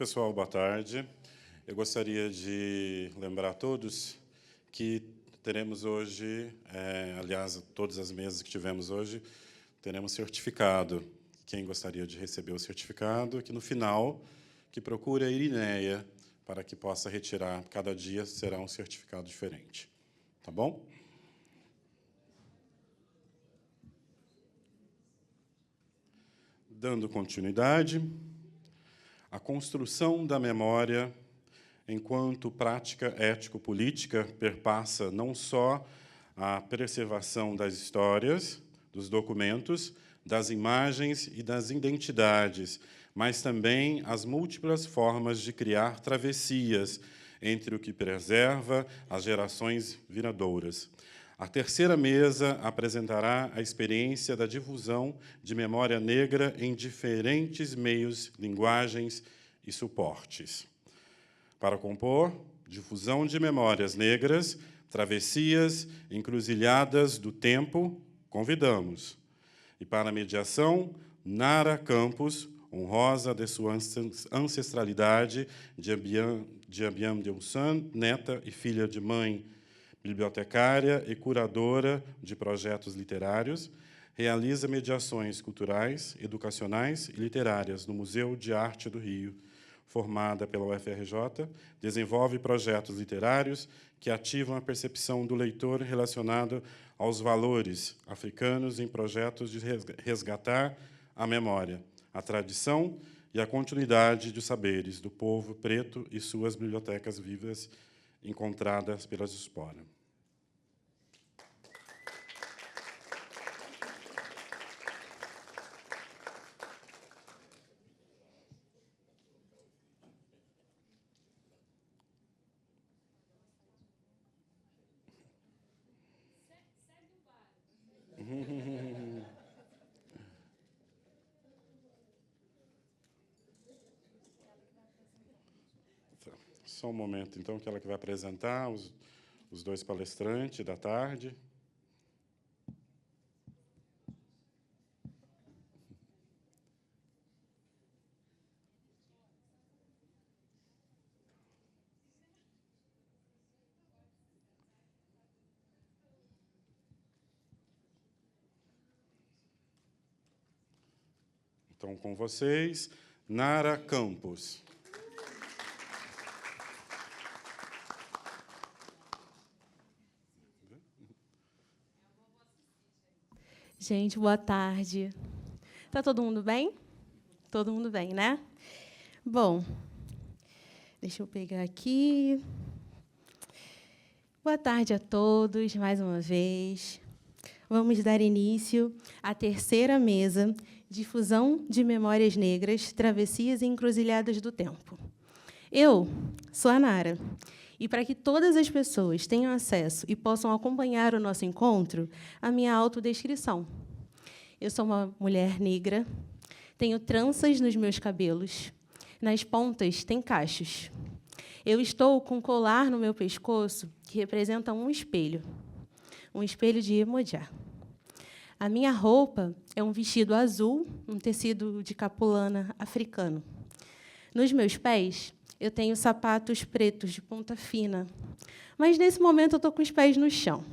Pessoal, boa tarde. Eu gostaria de lembrar a todos que teremos hoje, aliás, todas as mesas que tivemos hoje, teremos certificado. Quem gostaria de receber o certificado, que no final, que procure a Irineia para que possa retirar. Cada dia será um certificado diferente. Tá bom? Dando continuidade, a construção da memória, enquanto prática ético-política, perpassa não só a preservação das histórias, dos documentos, das imagens e das identidades, mas também as múltiplas formas de criar travessias entre o que preserva as gerações vindouras. A terceira mesa apresentará a experiência da difusão de memória negra em diferentes meios, linguagens e suportes. Para compor, difusão de memórias negras, travessias, encruzilhadas do tempo, convidamos. E para a mediação, Nara Campos, honrosa de sua ancestralidade, de Abiam Delsan, neta e filha de mãe, bibliotecária e curadora de projetos literários, realiza mediações culturais, educacionais e literárias no Museu de Arte do Rio. Formada pela UFRJ, desenvolve projetos literários que ativam a percepção do leitor relacionado aos valores africanos em projetos de resgatar a memória, a tradição e a continuidade dos saberes do povo preto e suas bibliotecas vivas encontradas pela diáspora. Só um momento, então, que ela que vai apresentar os dois palestrantes da tarde. Então, com vocês, Nara Campos. Gente, boa tarde. Tá todo mundo bem? Todo mundo bem, né? Bom, deixa eu pegar aqui. Boa tarde a todos, mais uma vez. Vamos dar início à terceira mesa, Difusão de Memórias Negras, Travessias e Encruzilhadas do Tempo. Eu sou a Nara. E para que todas as pessoas tenham acesso e possam acompanhar o nosso encontro, a minha autodescrição. Eu sou uma mulher negra, tenho tranças nos meus cabelos, nas pontas tem cachos. Eu estou com um colar no meu pescoço que representa um espelho de Iemoja. A minha roupa é um vestido azul, um tecido de capulana africano. Nos meus pés, eu tenho sapatos pretos de ponta fina, mas, nesse momento, eu estou com os pés no chão.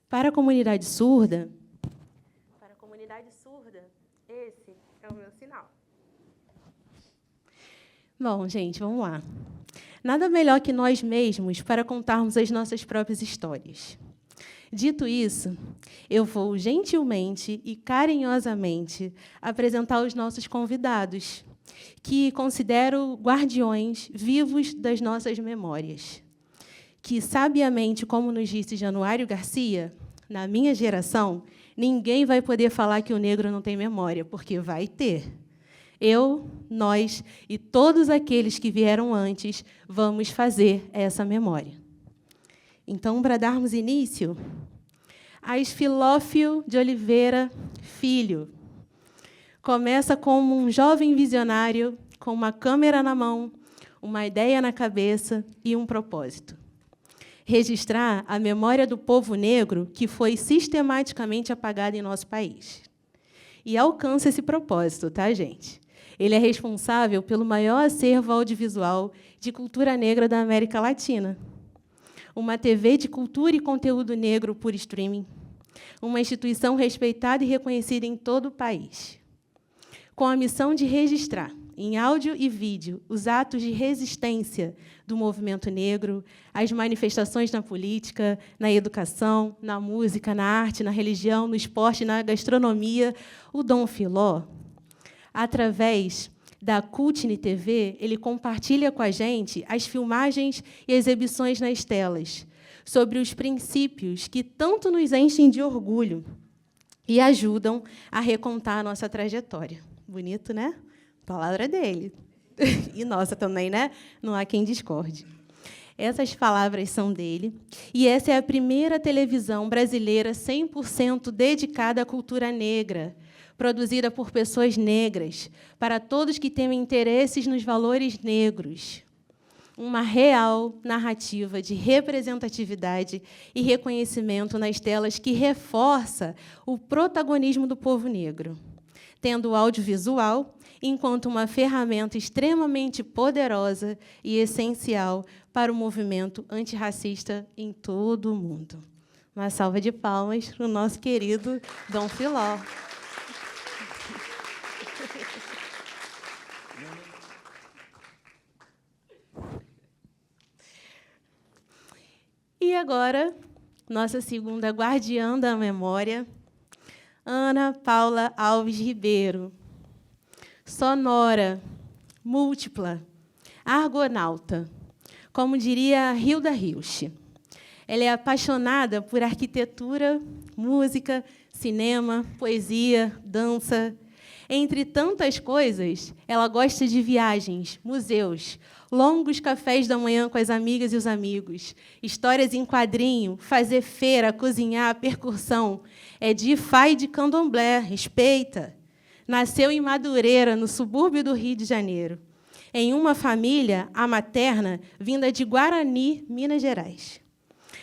Para a comunidade surda, esse é o meu sinal. Bom, gente, vamos lá. Nada melhor que nós mesmos para contarmos as nossas próprias histórias. Dito isso, eu vou gentilmente e carinhosamente apresentar os nossos convidados, que considero guardiões vivos das nossas memórias, que, sabiamente, como nos disse Januário Garcia, na minha geração, ninguém vai poder falar que o negro não tem memória, porque vai ter. Eu, nós e todos aqueles que vieram antes vamos fazer essa memória. Então, para darmos início, Asfilófio de Oliveira Filho começa como um jovem visionário com uma câmera na mão, uma ideia na cabeça e um propósito: registrar a memória do povo negro que foi sistematicamente apagada em nosso país. e alcança esse propósito, tá, gente? Ele é responsável pelo maior acervo audiovisual de cultura negra da América Latina. Uma TV de cultura e conteúdo negro por streaming. Uma instituição respeitada e reconhecida em todo o país. Com a missão de registrar, em áudio e vídeo, os atos de resistência do movimento negro, as manifestações na política, na educação, na música, na arte, na religião, no esporte, na gastronomia, o Dom Philó, através da Cultne TV, ele compartilha com a gente as filmagens e exibições nas telas, sobre os princípios que tanto nos enchem de orgulho e ajudam a recontar a nossa trajetória. Bonito, né? Palavra dele. E nossa também, né? Não há quem discorde. Essas palavras são dele, e essa é a primeira televisão brasileira 100% dedicada à cultura negra, produzida por pessoas negras, para todos que têm interesses nos valores negros. Uma real narrativa de representatividade e reconhecimento nas telas que reforça o protagonismo do povo negro, tendo o audiovisual enquanto uma ferramenta extremamente poderosa e essencial para o movimento antirracista em todo o mundo. Uma salva de palmas para o nosso querido Dom Philó. E agora, nossa segunda guardiã da memória, Ana Paula Alves Ribeiro. Sonora, múltipla, argonauta, como diria Hilda Hilst. Ela é apaixonada por arquitetura, música, cinema, poesia, dança. Entre tantas coisas, ela gosta de viagens, museus, longos cafés da manhã com as amigas e os amigos, histórias em quadrinho, fazer feira, cozinhar, percussão. É de Ifá e de Candomblé, respeita. Nasceu em Madureira, no subúrbio do Rio de Janeiro, em uma família, a materna, vinda de Guarani, Minas Gerais,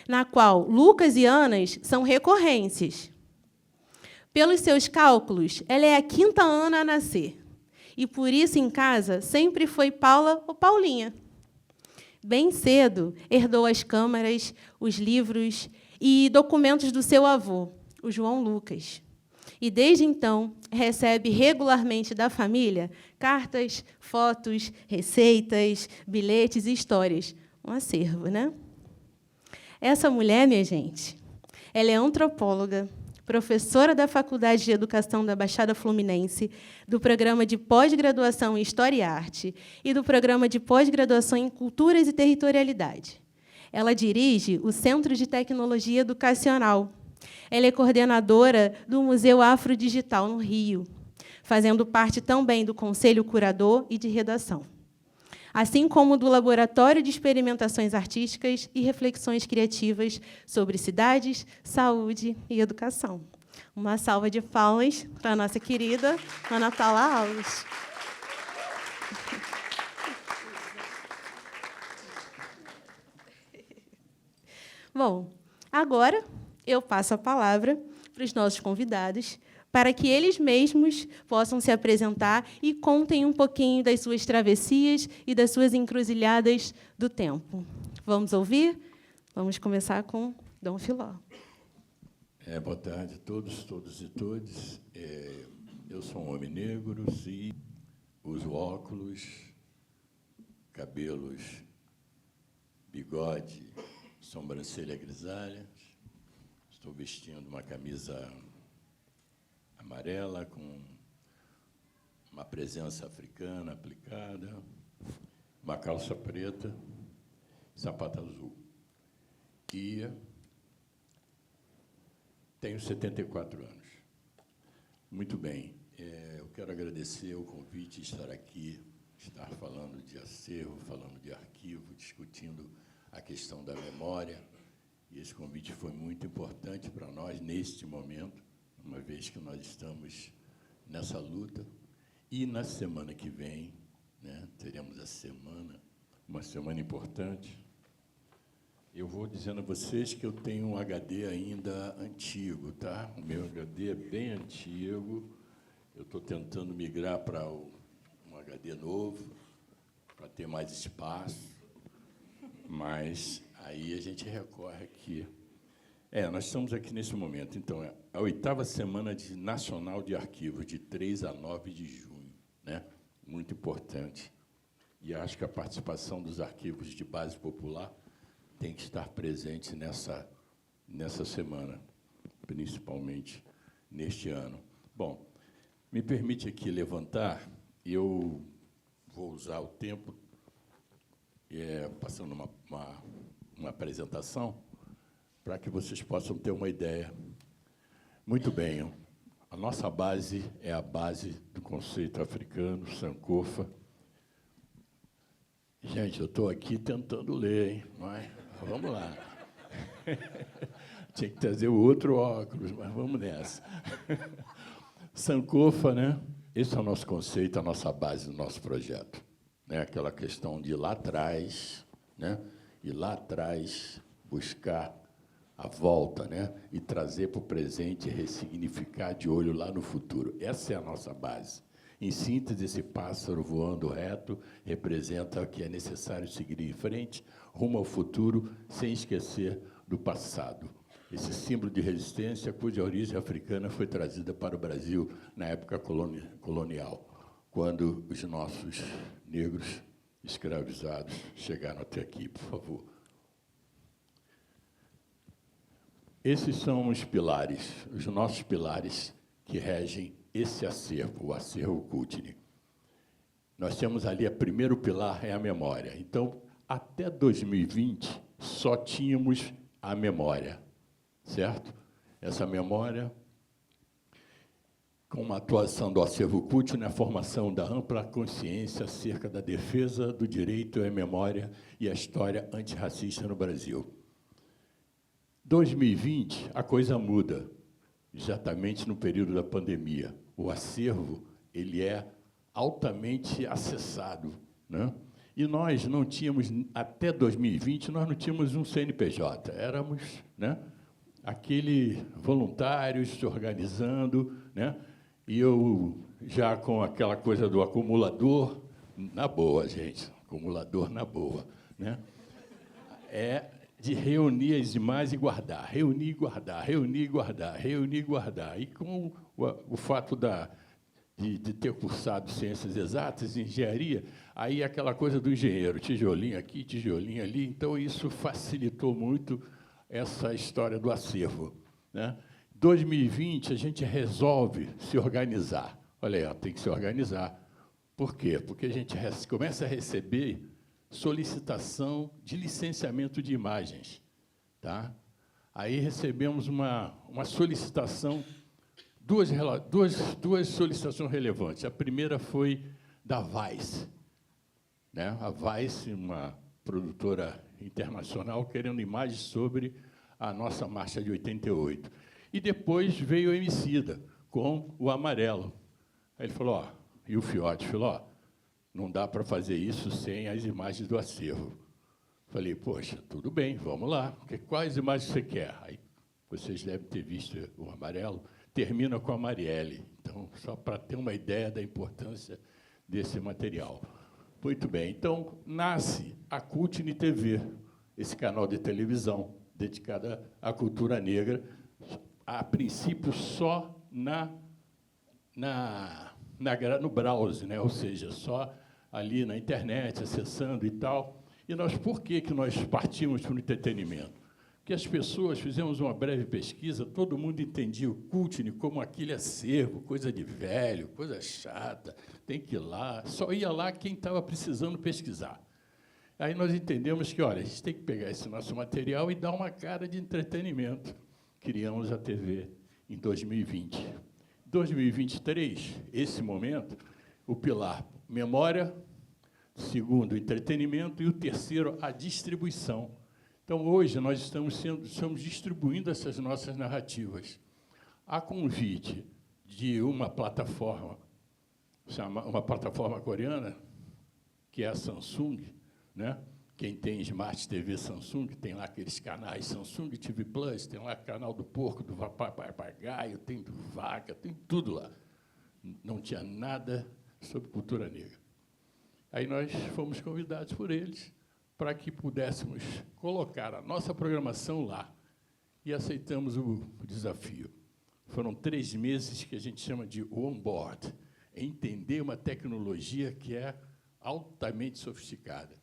na qual Lucas e Anas são recorrências. Pelos seus cálculos, ela é a 5ª Ana a nascer, e, por isso, em casa, sempre foi Paula ou Paulinha. Bem cedo, herdou as câmaras, os livros e documentos do seu avô, o João Lucas. E, desde então, recebe regularmente da família cartas, fotos, receitas, bilhetes e histórias. Um acervo, né? Essa mulher, minha gente, ela é antropóloga, professora da Faculdade de Educação da Baixada Fluminense, do Programa de Pós-Graduação em História e Arte e do Programa de Pós-Graduação em Culturas e Territorialidade. Ela dirige o Centro de Tecnologia Educacional. Ela é coordenadora do Museu Afrodigital, no Rio, fazendo parte também do Conselho Curador e de Redação, assim como do Laboratório de Experimentações Artísticas e Reflexões Criativas sobre Cidades, Saúde e Educação. Uma salva de palmas para a nossa querida Ana Paula Alves. Bom, agora eu passo a palavra para os nossos convidados, para que eles mesmos possam se apresentar e contem um pouquinho das suas travessias e das suas encruzilhadas do tempo. Vamos ouvir? Vamos começar com Dom Philó. Boa tarde a todos e todas. Eu sou um homem negro, sim, uso óculos, cabelos, bigode, sobrancelha grisalha. Estou vestindo uma camisa amarela com uma presença africana aplicada, uma calça preta, sapato azul. E tenho 74 anos. Muito bem. Eu quero agradecer o convite de estar aqui, estar falando de acervo, falando de arquivo, discutindo a questão da memória. E esse convite foi muito importante para nós neste momento, uma vez que nós estamos nessa luta. E, na semana que vem, né, teremos uma semana importante. Eu vou dizendo a vocês que eu tenho um HD ainda antigo, tá? O meu HD é bem antigo, Eu estou tentando migrar para um HD novo, para ter mais espaço, mas aí a gente recorre aqui. Nós estamos aqui nesse momento. Então, é a 8ª Semana Nacional de Arquivos, de 3 a 9 de junho, né? Muito importante. E acho que a participação dos arquivos de base popular tem que estar presente nessa semana, principalmente neste ano. Bom, me permite aqui levantar, eu vou usar o tempo passando uma apresentação para que vocês possam ter uma ideia. Muito bem, a nossa base é a base do conceito africano, Sankofa. Gente, eu estou aqui tentando ler, hein? Mas vamos lá. Tinha que trazer o outro óculos, mas vamos nessa. Sankofa, né? Esse é o nosso conceito, a nossa base do nosso projeto. Né? Aquela questão de ir lá atrás, né? Ir lá atrás, buscar a volta, né? E trazer para o presente, ressignificar de olho lá no futuro. Essa é a nossa base. Em síntese, esse pássaro voando reto representa o que é necessário seguir em frente, rumo ao futuro, sem esquecer do passado. Esse símbolo de resistência, cuja origem africana foi trazida para o Brasil na época colonial, quando os nossos negros escravizados chegaram até aqui. Por favor. Esses são os pilares, os nossos pilares que regem esse acervo, o acervo Kutne. Nós temos ali, o primeiro pilar é a memória. Então, até 2020, só tínhamos a memória, certo? Essa memória, com uma atuação do acervo Kutne na formação da ampla consciência acerca da defesa do direito à memória e à história antirracista no Brasil. 2020, a coisa muda, exatamente no período da pandemia. O acervo ele é altamente acessado, né? E nós não tínhamos, até 2020, nós não tínhamos um CNPJ, éramos, né, aquele voluntários se organizando, né? E eu já com aquela coisa do acumulador, na boa, gente, acumulador na boa, né? De reunir as imagens e guardar, reunir e guardar, reunir e guardar, reunir e guardar. E com o fato de ter cursado ciências exatas, engenharia, aí aquela coisa do engenheiro, tijolinho aqui, tijolinho ali, então isso facilitou muito essa história do acervo, né? 2020, a gente resolve se organizar. Olha aí, tem que se organizar. Por quê? Porque a gente começa a receber solicitação de licenciamento de imagens, tá? Aí recebemos uma solicitação, duas solicitações relevantes. A primeira foi da Vice, né? A Vice, uma produtora internacional, querendo imagens sobre a nossa marcha de 88. E depois veio o Emicida, com o Amarelo. Aí ele falou, e o Fiote falou, não dá para fazer isso sem as imagens do acervo. Falei, poxa, tudo bem, vamos lá. Quais imagens você quer? Aí, vocês devem ter visto o Amarelo, termina com a Marielle. Então, só para ter uma ideia da importância desse material. Muito bem, então, nasce a Kutne TV, esse canal de televisão dedicado à cultura negra, a princípio só no browser, né? Ou seja, só ali na internet, acessando e tal. E nós, por que nós partimos para o entretenimento? Porque as pessoas, fizemos uma breve pesquisa, todo mundo entendia o Kutne como aquele acervo, coisa de velho, coisa chata, tem que ir lá. Só ia lá quem estava precisando pesquisar. Aí nós entendemos que, olha, a gente tem que pegar esse nosso material e dar uma cara de entretenimento. Criamos a TV em 2020. 2023, esse momento, o pilar memória, segundo, entretenimento, e o terceiro, a distribuição. Então, hoje, nós estamos distribuindo essas nossas narrativas. A convite de uma plataforma coreana, que é a Samsung, né? Quem tem Smart TV Samsung, tem lá aqueles canais Samsung TV Plus, tem lá o canal do porco, do papagaio, tem do vaca, tem tudo lá, não tinha nada sobre cultura negra. Aí nós fomos convidados por eles para que pudéssemos colocar a nossa programação lá, e aceitamos o desafio. Foram 3 meses que a gente chama de on-board, entender uma tecnologia que é altamente sofisticada.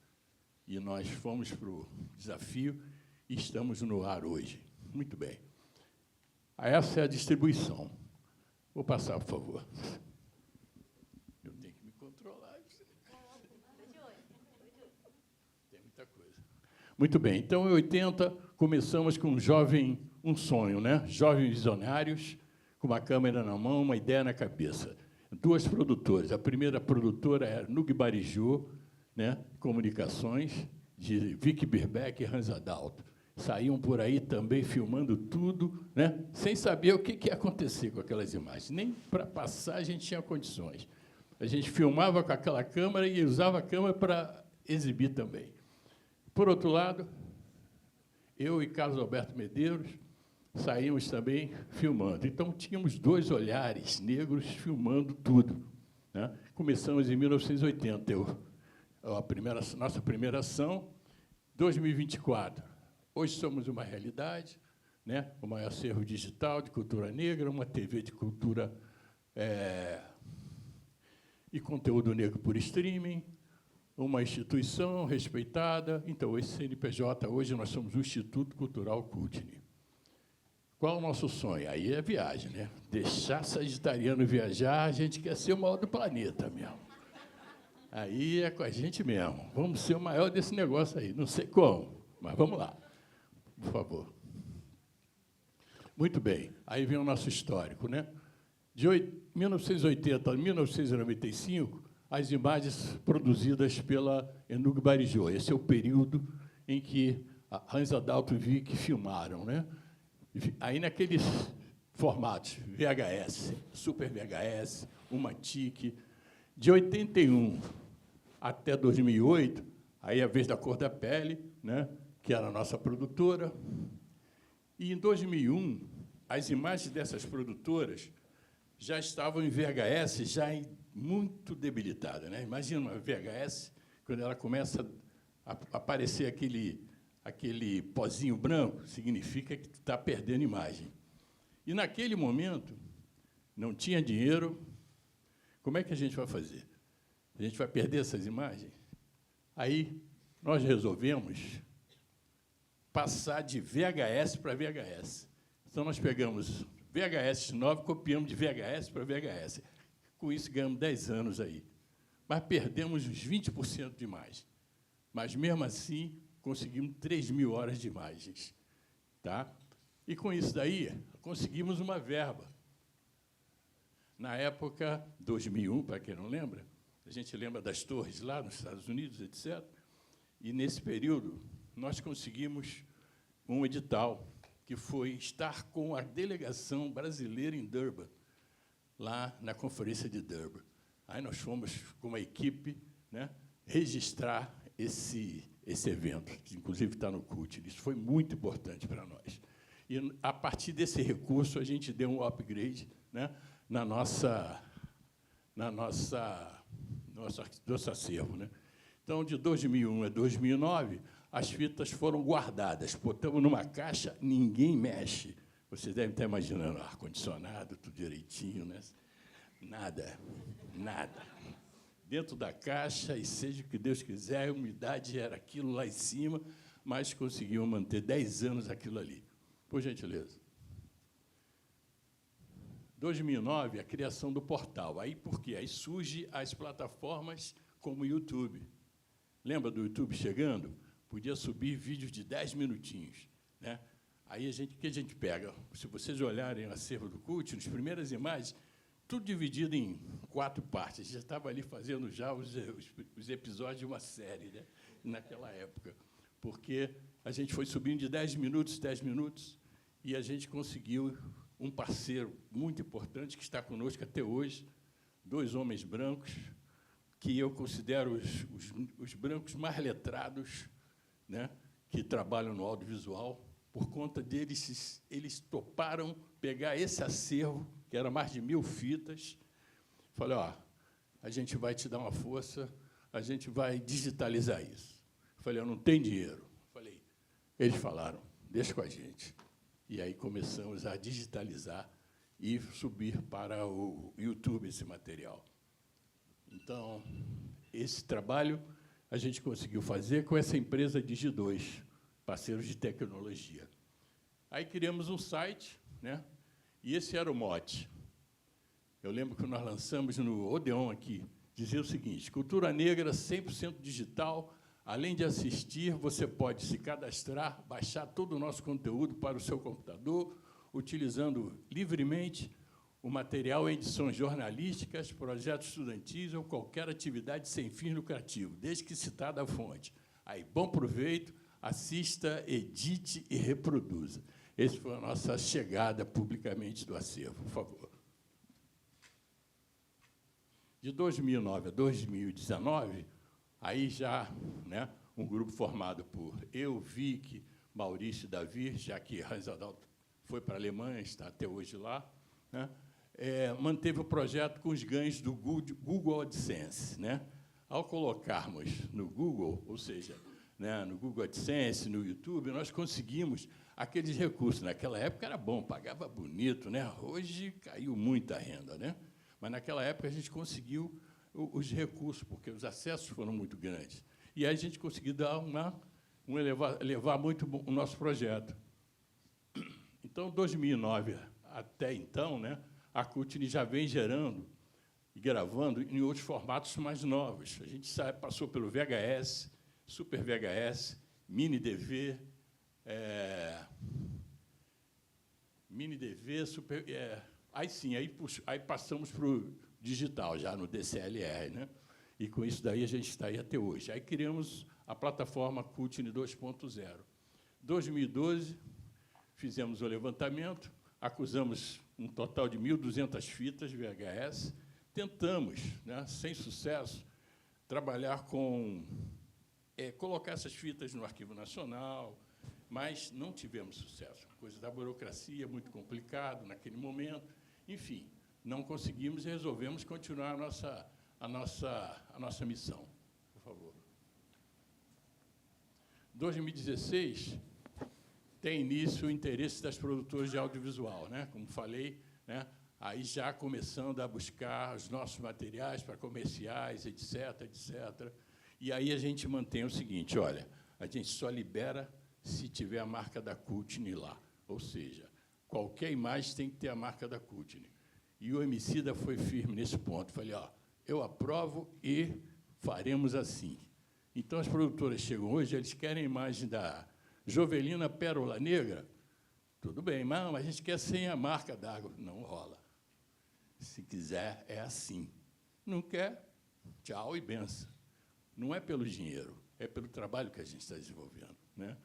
E nós fomos para o desafio e estamos no ar hoje. Muito bem. Essa é a distribuição. Vou passar, por favor. Eu tenho que me controlar. Tem muita coisa. Muito bem. Então, em 80, começamos com um sonho, né? Jovens visionários, com uma câmera na mão, uma ideia na cabeça. 2 produtoras. A primeira produtora era Nug Barijô, né? Comunicações, de Vicky Birbeck e Hans Adalto. Saíam por aí também filmando tudo, né? Sem saber o que ia acontecer com aquelas imagens. Nem para passar a gente tinha condições. A gente filmava com aquela câmera e usava a câmera para exibir também. Por outro lado, eu e Carlos Alberto Medeiros saímos também filmando. Então, tínhamos 2 olhares negros filmando tudo, né? Começamos em 1980, nossa primeira ação. 2024, hoje somos uma realidade, né? O maior acervo digital de cultura negra, uma TV de cultura e conteúdo negro por streaming, uma instituição respeitada. Então, esse CNPJ, hoje, nós somos o Instituto Cultural Cultni. Qual o nosso sonho? Aí é viagem, né? Deixar sagitariano viajar, a gente quer ser o maior do planeta mesmo. Aí é com a gente mesmo. Vamos ser o maior desse negócio aí. Não sei como, mas vamos lá. Por favor. Muito bem. Aí vem o nosso histórico, né? De 1980 a 1995, as imagens produzidas pela Nug Barijô. Esse é o período em que a Hans Adalto e Vicky filmaram, né? Aí, naqueles formatos, VHS, Super VHS, uma TIC, de 81 até 2008, aí a vez da Cor da Pele, né, que era a nossa produtora. E, em 2001, as imagens dessas produtoras já estavam em VHS, já muito debilitada, né? Imagina uma VHS, quando ela começa a aparecer aquele pozinho branco, significa que está perdendo imagem. E, naquele momento, não tinha dinheiro. Como é que a gente vai fazer? A gente vai perder essas imagens? Aí, nós resolvemos passar de VHS para VHS. Então, nós pegamos VHS 9, copiamos de VHS para VHS. Com isso, ganhamos 10 anos aí. Mas perdemos uns 20% de imagem. Mas, mesmo assim, conseguimos 3.000 horas de imagens. Tá? E, com isso daí, conseguimos uma verba. Na época, 2001, para quem não lembra, a gente lembra das torres lá nos Estados Unidos, etc. E, nesse período, nós conseguimos um edital, que foi estar com a delegação brasileira em Durban, lá na Conferência de Durban. Aí nós fomos, com uma equipe, né, registrar esse evento, que, inclusive, está no Cultni. Isso foi muito importante para nós. E, a partir desse recurso, a gente deu um upgrade, né, nosso acervo, né? Então, de 2001 a 2009, as fitas foram guardadas. Botamos numa caixa, ninguém mexe. Vocês devem estar imaginando ar-condicionado, tudo direitinho, né? Nada, nada. Dentro da caixa, e seja o que Deus quiser, a umidade era aquilo lá em cima, mas conseguiam manter 10 anos aquilo ali. Por gentileza. 2009, a criação do portal. Aí, por quê? Aí surgem as plataformas como o YouTube. Lembra do YouTube chegando? Podia subir vídeos de 10 minutinhos, né? Aí, o que a gente pega? Se vocês olharem o acervo do Cultni, as primeiras imagens, tudo dividido em 4 partes. A gente já estava ali fazendo já os episódios de uma série, né, naquela época, porque a gente foi subindo de 10 minutos, e a gente conseguiu um parceiro muito importante que está conosco até hoje, 2 homens brancos, que eu considero os brancos mais letrados, né, que trabalham no audiovisual. Por conta deles, eles toparam pegar esse acervo, que era mais de 1.000 fitas, Falei, ó, a gente vai te dar uma força, a gente vai digitalizar isso. Falei, eu não tenho dinheiro. Falei, eles falaram, deixa com a gente. E aí começamos a digitalizar e subir para o YouTube esse material. Então, esse trabalho a gente conseguiu fazer com essa empresa Digi2, parceiros de tecnologia. Aí criamos um site, né? E esse era o mote. Eu lembro que nós lançamos no Odeon aqui, dizia o seguinte: cultura negra 100% digital, além de assistir, você pode se cadastrar, baixar todo o nosso conteúdo para o seu computador, utilizando livremente o material em edições jornalísticas, projetos estudantis ou qualquer atividade sem fins lucrativos, desde que citada a fonte. Aí, bom proveito, assista, edite e reproduza. Essa foi a nossa chegada publicamente do acervo, por favor. De 2009 a 2019, aí já, né, um grupo formado por eu, Vic, Maurício e Davi, já que Hans Adalto foi para a Alemanha, está até hoje lá, né, manteve o projeto com os ganhos do Google AdSense. Né? Ao colocarmos no Google, ou seja, né, no Google AdSense, no YouTube, nós conseguimos aqueles recursos. Naquela época era bom, pagava bonito, né? Hoje caiu muita renda, né? Mas, naquela época, a gente conseguiu os recursos, porque os acessos foram muito grandes. E aí a gente conseguiu dar elevar muito o nosso projeto. Então, 2009 até então, né, a Cutni já vem gerando e gravando em outros formatos mais novos. A gente passou pelo VHS, Super VHS, Mini DV, Super... aí sim, aí passamos para o digital, já no DCLR, né? E, com isso daí, a gente está aí até hoje. Aí criamos a plataforma Cutni 2.0. 2012, fizemos o levantamento, acusamos um total de 1.200 fitas VHS, tentamos, né, sem sucesso, trabalhar com... colocar essas fitas no Arquivo Nacional, mas não tivemos sucesso. Coisa da burocracia, muito complicado naquele momento. Enfim, não conseguimos e resolvemos continuar a nossa missão. Por favor. 2016 tem início o interesse das produtoras de audiovisual, né? Como falei, né? Aí já começando a buscar os nossos materiais para comerciais, etc., etc. E aí a gente mantém o seguinte: olha, a gente só libera se tiver a marca da Cutni lá. Ou seja, qualquer imagem tem que ter a marca da Cutni. E o Emicida foi firme nesse ponto. Falei, ó, eu aprovo e faremos assim. Então, as produtoras chegam hoje, eles querem a imagem da Jovelina Pérola Negra. Tudo bem, mas a gente quer sem a marca d'água. Não rola. Se quiser, é assim. Não quer, tchau e benção. Não é pelo dinheiro, é pelo trabalho que a gente está desenvolvendo, né?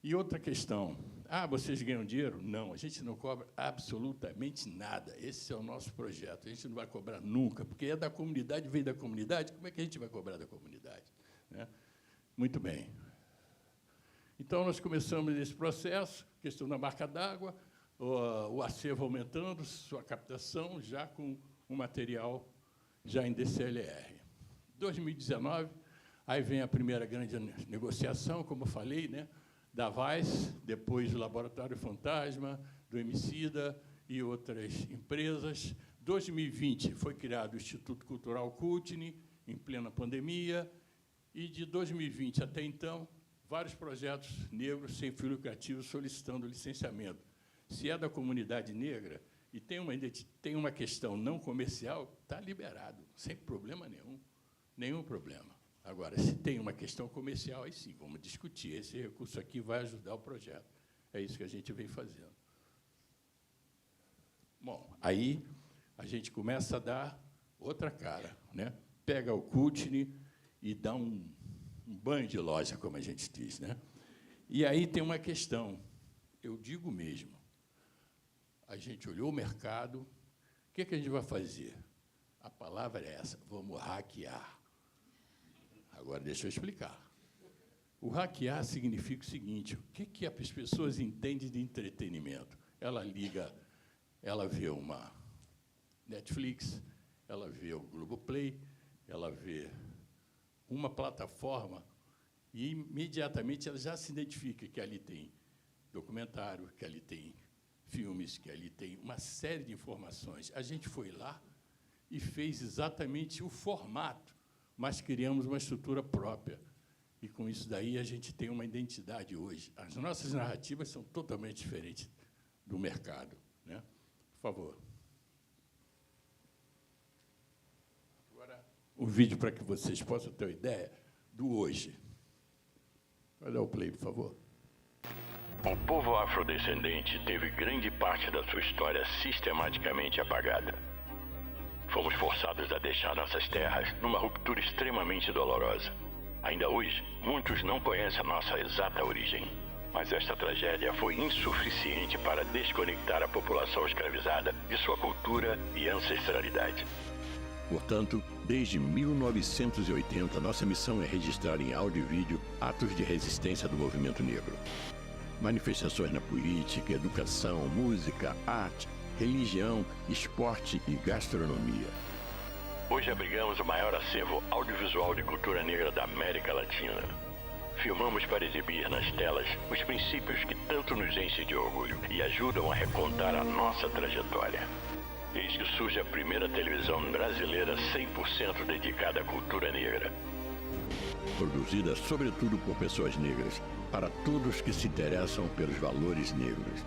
E outra questão, vocês ganham dinheiro? Não, a gente não cobra absolutamente nada. Esse é o nosso projeto, a gente não vai cobrar nunca, porque é da comunidade, veio da comunidade, como é que a gente vai cobrar da comunidade? Né? Muito bem. Então, nós começamos esse processo, questão da marca d'água, o acervo aumentando, sua captação, já com o material já em DCLR. 2019, aí vem a primeira grande negociação, como eu falei, né, da VAIS, depois do Laboratório Fantasma, do Emicida e outras empresas. 2020 foi criado o Instituto Cultural Cutni, em plena pandemia, e de 2020 até então, vários projetos negros sem fins lucrativos solicitando licenciamento. Se é da comunidade negra e tem uma questão não comercial, está liberado, sem problema nenhum. Nenhum problema. Agora, se tem uma questão comercial, aí sim, vamos discutir. Esse recurso aqui vai ajudar o projeto. É isso que a gente vem fazendo. Bom, aí a gente começa a dar outra cara, né? Pega o Cutni e dá um banho de loja, como a gente diz, né? E aí tem uma questão, eu digo mesmo, a gente olhou o mercado, o que a gente vai fazer? A palavra é essa, vamos hackear. Agora, deixa eu explicar. O hackear significa o seguinte: o que as pessoas entendem de entretenimento? Ela liga, ela vê uma Netflix, ela vê o Globoplay, ela vê uma plataforma e, imediatamente, ela já se identifica que ali tem documentário, que ali tem filmes, que ali tem uma série de informações. A gente foi lá e fez exatamente o formato, mas criamos uma estrutura própria. E, com isso daí, a gente tem uma identidade hoje. As nossas narrativas são totalmente diferentes do mercado, né? Por favor. Agora, o vídeo para que vocês possam ter uma ideia do hoje. Vai dar o play, por favor. O povo afrodescendente teve grande parte da sua história sistematicamente apagada. Fomos forçados a deixar nossas terras numa ruptura extremamente dolorosa. Ainda hoje, muitos não conhecem a nossa exata origem. Mas esta tragédia foi insuficiente para desconectar a população escravizada de sua cultura e ancestralidade. Portanto, desde 1980, nossa missão é registrar em áudio e vídeo atos de resistência do movimento negro. Manifestações na política, educação, música, arte, religião, esporte e gastronomia. Hoje abrigamos o maior acervo audiovisual de cultura negra da América Latina. Filmamos para exibir nas telas os princípios que tanto nos enchem de orgulho e ajudam a recontar a nossa trajetória. Eis que surge a primeira televisão brasileira 100% dedicada à cultura negra. Produzida sobretudo por pessoas negras, para todos que se interessam pelos valores negros.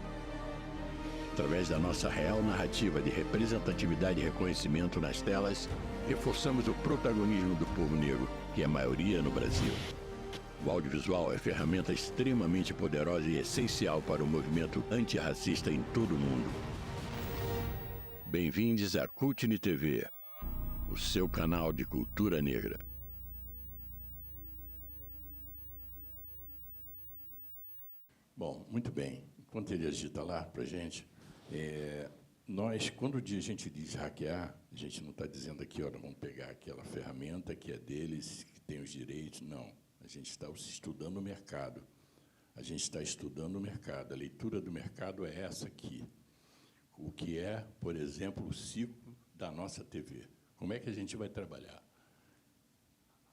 Através da nossa real narrativa de representatividade e reconhecimento nas telas, reforçamos o protagonismo do povo negro, que é a maioria no Brasil. O audiovisual é ferramenta extremamente poderosa e essencial para o movimento antirracista em todo o mundo. Bem-vindos à Cultini TV, o seu canal de cultura negra. Bom, muito bem. Enquanto ele agita lá para a gente, nós, quando a gente diz hackear, a gente não está dizendo aqui, ó, vamos pegar aquela ferramenta que é deles, que tem os direitos, não. A gente está estudando o mercado. A gente está estudando o mercado. A leitura do mercado é essa aqui. O que é, por exemplo, o ciclo da nossa TV. Como é que a gente vai trabalhar?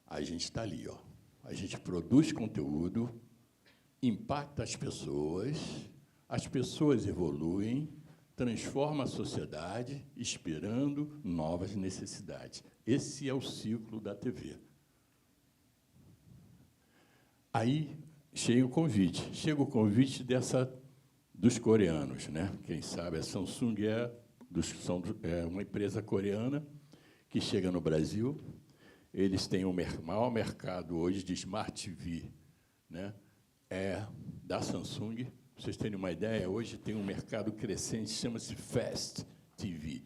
A gente está ali, ó. A gente produz conteúdo, impacta as pessoas evoluem, transforma a sociedade, inspirando novas necessidades. Esse é o ciclo da TV. Aí chega o convite. Chega o convite dos coreanos, né? Quem sabe a Samsung é uma empresa coreana que chega no Brasil. Eles têm o maior mercado hoje de Smart TV, né? É da Samsung. Pra vocês terem uma ideia, hoje tem um mercado crescente, chama-se Fast TV.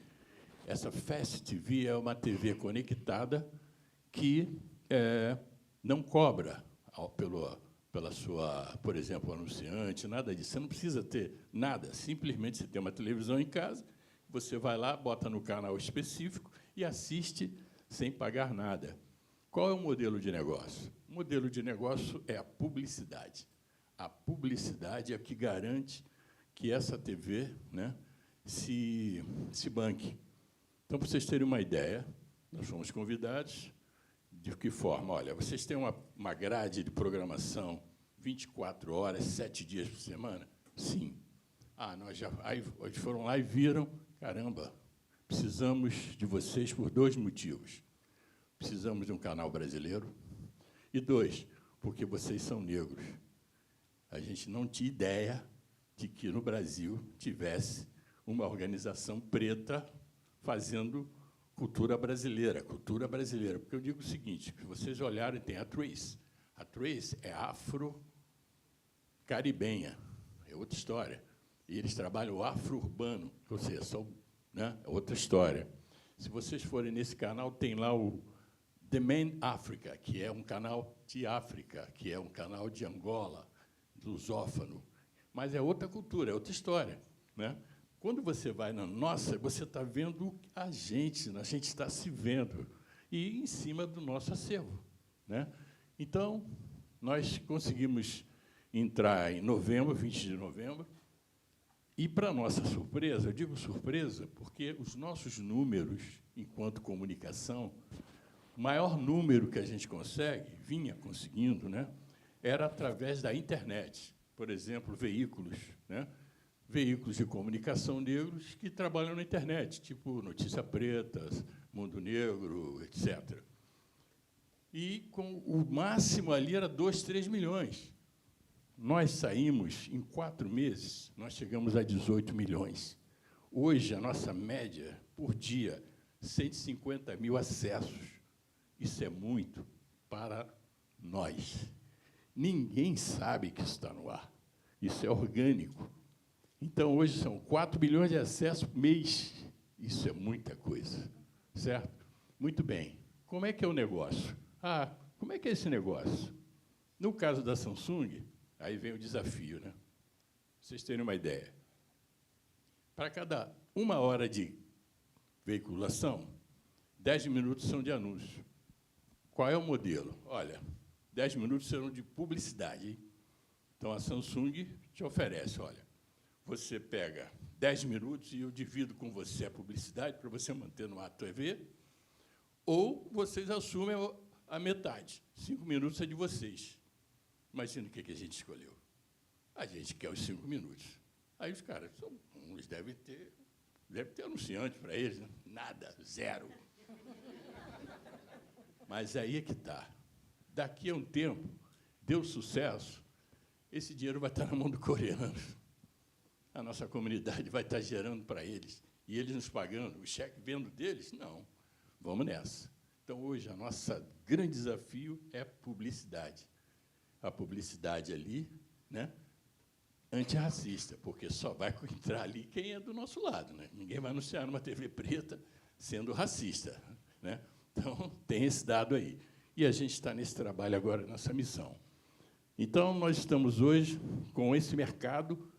Essa Fast TV é uma TV conectada que não cobra pela sua, por exemplo, anunciante, nada disso. Você não precisa ter nada, simplesmente você tem uma televisão em casa, você vai lá, bota no canal específico e assiste sem pagar nada. Qual é o modelo de negócio? O modelo de negócio é a publicidade. A publicidade é o que garante que essa TV, né, se banque. Então, para vocês terem uma ideia, nós fomos convidados. De que forma? Olha, vocês têm uma grade de programação 24 horas, 7 dias por semana? Sim. Aí foram lá e viram, caramba, precisamos de vocês por 2 motivos. Precisamos de um canal brasileiro. E 2, porque vocês são negros. A gente não tinha ideia de que no Brasil tivesse uma organização preta fazendo cultura brasileira. Porque eu digo o seguinte, se vocês olharem, tem a Trace. A Trace é afro-caribenha, é outra história. E eles trabalham o afro-urbano, ou seja, né, é outra história. Se vocês forem nesse canal, tem lá o The Man Africa, que é um canal de África, que é um canal de Angola, lusófano. Mas é outra cultura, é outra história, né? Quando você vai na nossa, você está vendo a gente está se vendo, e em cima do nosso acervo, né? Então, nós conseguimos entrar em novembro, 20 de novembro, e, para nossa surpresa, eu digo surpresa porque os nossos números enquanto comunicação, o maior número que a gente vinha conseguindo, né, era através da internet. Por exemplo, veículos, né, veículos de comunicação negros que trabalham na internet, tipo Notícia Preta, Mundo Negro, etc. E com o máximo ali era 2, 3 milhões. Nós saímos, em 4 meses, nós chegamos a 18 milhões. Hoje, a nossa média, por dia, 150 mil acessos. Isso é muito para nós. Ninguém sabe que isso está no ar. Isso é orgânico. Então, hoje, são 4 milhões de acessos por mês. Isso é muita coisa, certo? Muito bem. Como é que é o negócio? Como é que é esse negócio? No caso da Samsung, aí vem o desafio, né? Vocês terem uma ideia. Para cada 1 hora de veiculação, 10 minutos são de anúncio. Qual é o modelo? Olha, 10 minutos serão de publicidade. Hein? Então, a Samsung te oferece, olha, você pega 10 minutos e eu divido com você a publicidade para você manter no ar TV, ou vocês assumem a metade. 5 minutos é de vocês. Imagina o que a gente escolheu. A gente quer os 5 minutos. Aí os caras, eles devem ter anunciante para eles, né? Nada, 0. Mas aí é que está. Daqui a um tempo, deu sucesso, esse dinheiro vai estar na mão do coreano. A nossa comunidade vai estar gerando para eles, e eles nos pagando, o cheque vendo deles? Não. Vamos nessa. Então, hoje, o nosso grande desafio é publicidade. A publicidade ali, né, antirracista, porque só vai entrar ali quem é do nosso lado. Né? Ninguém vai anunciar numa TV preta sendo racista. Né? Então, tem esse dado aí. E a gente está nesse trabalho agora, nessa missão. Então, nós estamos hoje com esse mercado,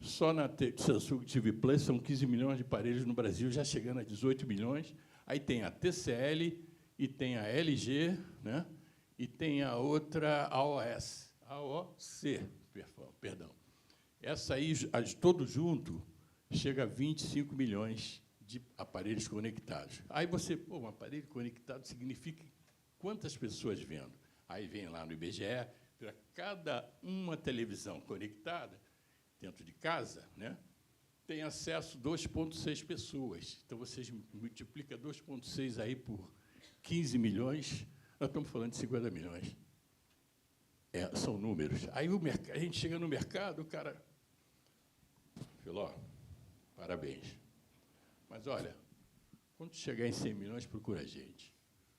só na Samsung TV Plus, são 15 milhões de aparelhos no Brasil, já chegando a 18 milhões. Aí tem a TCL, e tem a LG, né? E tem a outra AOC, perdão. Essa aí, todo junto, chega a 25 milhões de aparelhos conectados. Aí você, um aparelho conectado significa quantas pessoas vendo? Aí vem lá no IBGE, para cada uma televisão conectada, dentro de casa, né, tem acesso 2,6 pessoas. Então, vocês multiplicam 2,6 aí por 15 milhões, nós estamos falando de 50 milhões. São números. Aí a gente chega no mercado, o cara... Filó, parabéns. Mas, olha, quando chegar em 100 milhões, procura a gente.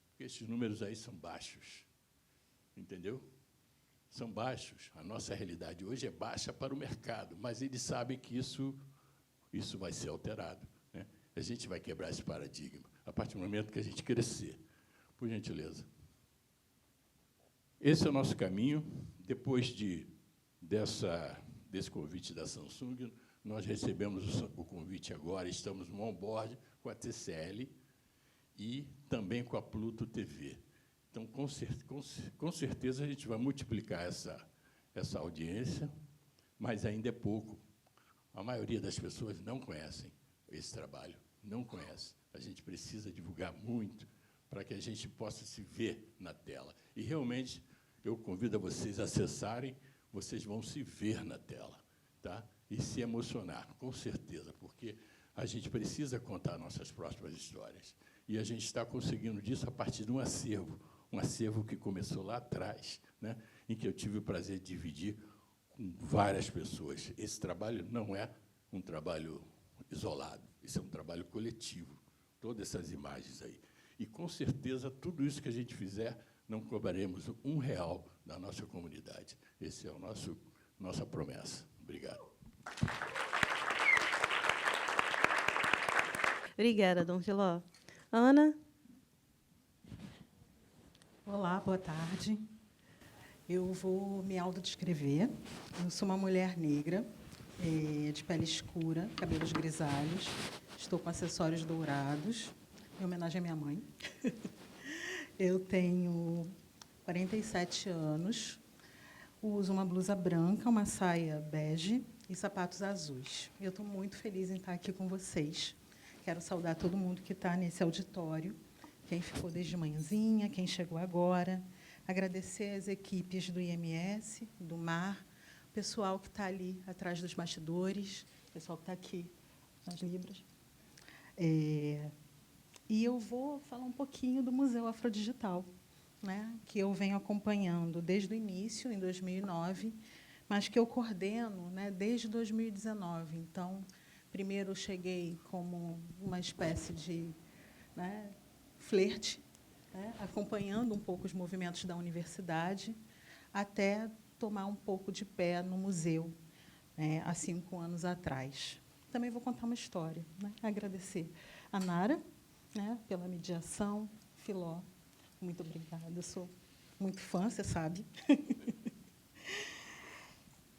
Porque esses números aí são baixos. Entendeu? São baixos. A nossa realidade hoje é baixa para o mercado, mas eles sabem que isso vai ser alterado. Né? A gente vai quebrar esse paradigma a partir do momento que a gente crescer. Por gentileza. Esse é o nosso caminho. Depois desse convite da Samsung, nós recebemos o convite agora, estamos no on-board com a TCL e também com a Pluto TV. Então, com certeza, a gente vai multiplicar essa audiência, mas ainda é pouco. A maioria das pessoas não conhecem esse trabalho, não conhece. A gente precisa divulgar muito para que a gente possa se ver na tela. E, realmente, eu convido a vocês a acessarem, vocês vão se ver na tela, tá? E se emocionar, com certeza, porque a gente precisa contar nossas próprias histórias. E a gente está conseguindo disso a partir de um acervo que começou lá atrás, né, em que eu tive o prazer de dividir com várias pessoas. Esse trabalho não é um trabalho isolado, isso é um trabalho coletivo, todas essas imagens aí. E, com certeza, tudo isso que a gente fizer, não cobraremos R$1 da nossa comunidade. Essa é a nossa promessa. Obrigado. Obrigada, Dom Filó. Ana? Olá, boa tarde. Eu vou me autodescrever. Eu sou uma mulher negra, de pele escura, cabelos grisalhos, estou com acessórios dourados, em homenagem à minha mãe. Eu tenho 47 anos, uso uma blusa branca, uma saia bege e sapatos azuis. Eu estou muito feliz em estar aqui com vocês. Quero saudar todo mundo que está nesse auditório, quem ficou desde manhãzinha, quem chegou agora. Agradecer às equipes do IMS, do MAR, o pessoal que está ali atrás dos bastidores, o pessoal que está aqui nas libras. E eu vou falar um pouquinho do Museu Afrodigital, né, que eu venho acompanhando desde o início, em 2009, mas que eu coordeno, né, desde 2019. Então, primeiro eu cheguei como uma espécie de, né, flerte, né, acompanhando um pouco os movimentos da universidade, até tomar um pouco de pé no museu, né, há 5 anos atrás. Também vou contar uma história, né, agradecer a Nara, né, pela mediação, Filó, muito obrigada, eu sou muito fã, você sabe.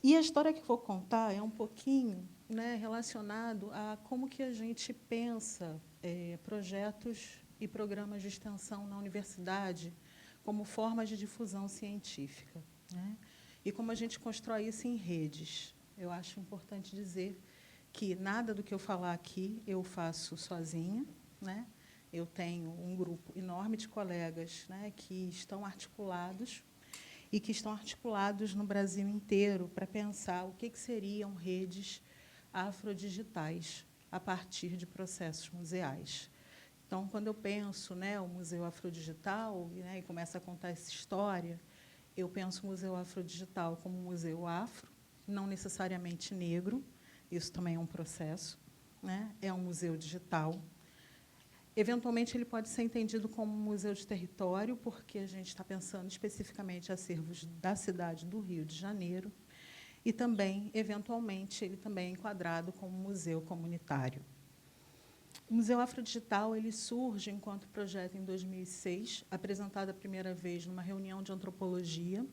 E a história que eu vou contar é um pouquinho, né, relacionado a como que a gente pensa projetos e programas de extensão na universidade como formas de difusão científica, né, e como a gente constrói isso em redes. Eu acho importante dizer que nada do que eu falar aqui eu faço sozinha, né? Eu tenho um grupo enorme de colegas, né, que estão articulados e que estão articulados no Brasil inteiro para pensar o que seriam redes afrodigitais a partir de processos museais. Então, quando eu penso, né, o Museu Afrodigital, né, e começo a contar essa história, eu penso o Museu Afrodigital como um museu afro, não necessariamente negro, isso também é um processo, né, é um museu digital. Eventualmente, ele pode ser entendido como um museu de território, porque a gente está pensando especificamente em acervos da cidade do Rio de Janeiro, e também, eventualmente, ele também é enquadrado como museu comunitário. O Museu Afrodigital ele surge enquanto projeto em 2006, apresentado a primeira vez numa reunião de antropologia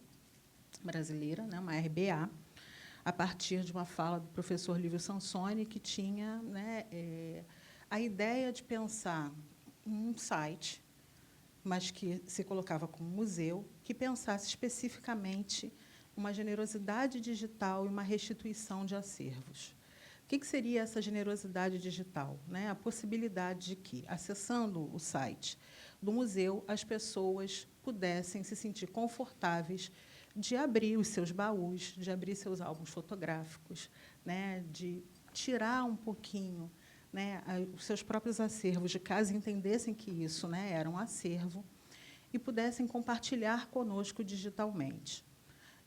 brasileira, né, uma RBA, a partir de uma fala do professor Lívio Sansoni, que tinha, né, a ideia de pensar um site, mas que se colocava como museu, que pensasse especificamente uma generosidade digital e uma restituição de acervos. O que seria essa generosidade digital? Né? A possibilidade de que, acessando o site do museu, as pessoas pudessem se sentir confortáveis de abrir os seus baús, de abrir seus álbuns fotográficos, né? De tirar um pouquinho, né, os seus próprios acervos de casa, entendessem que isso, né, era um acervo, e pudessem compartilhar conosco digitalmente.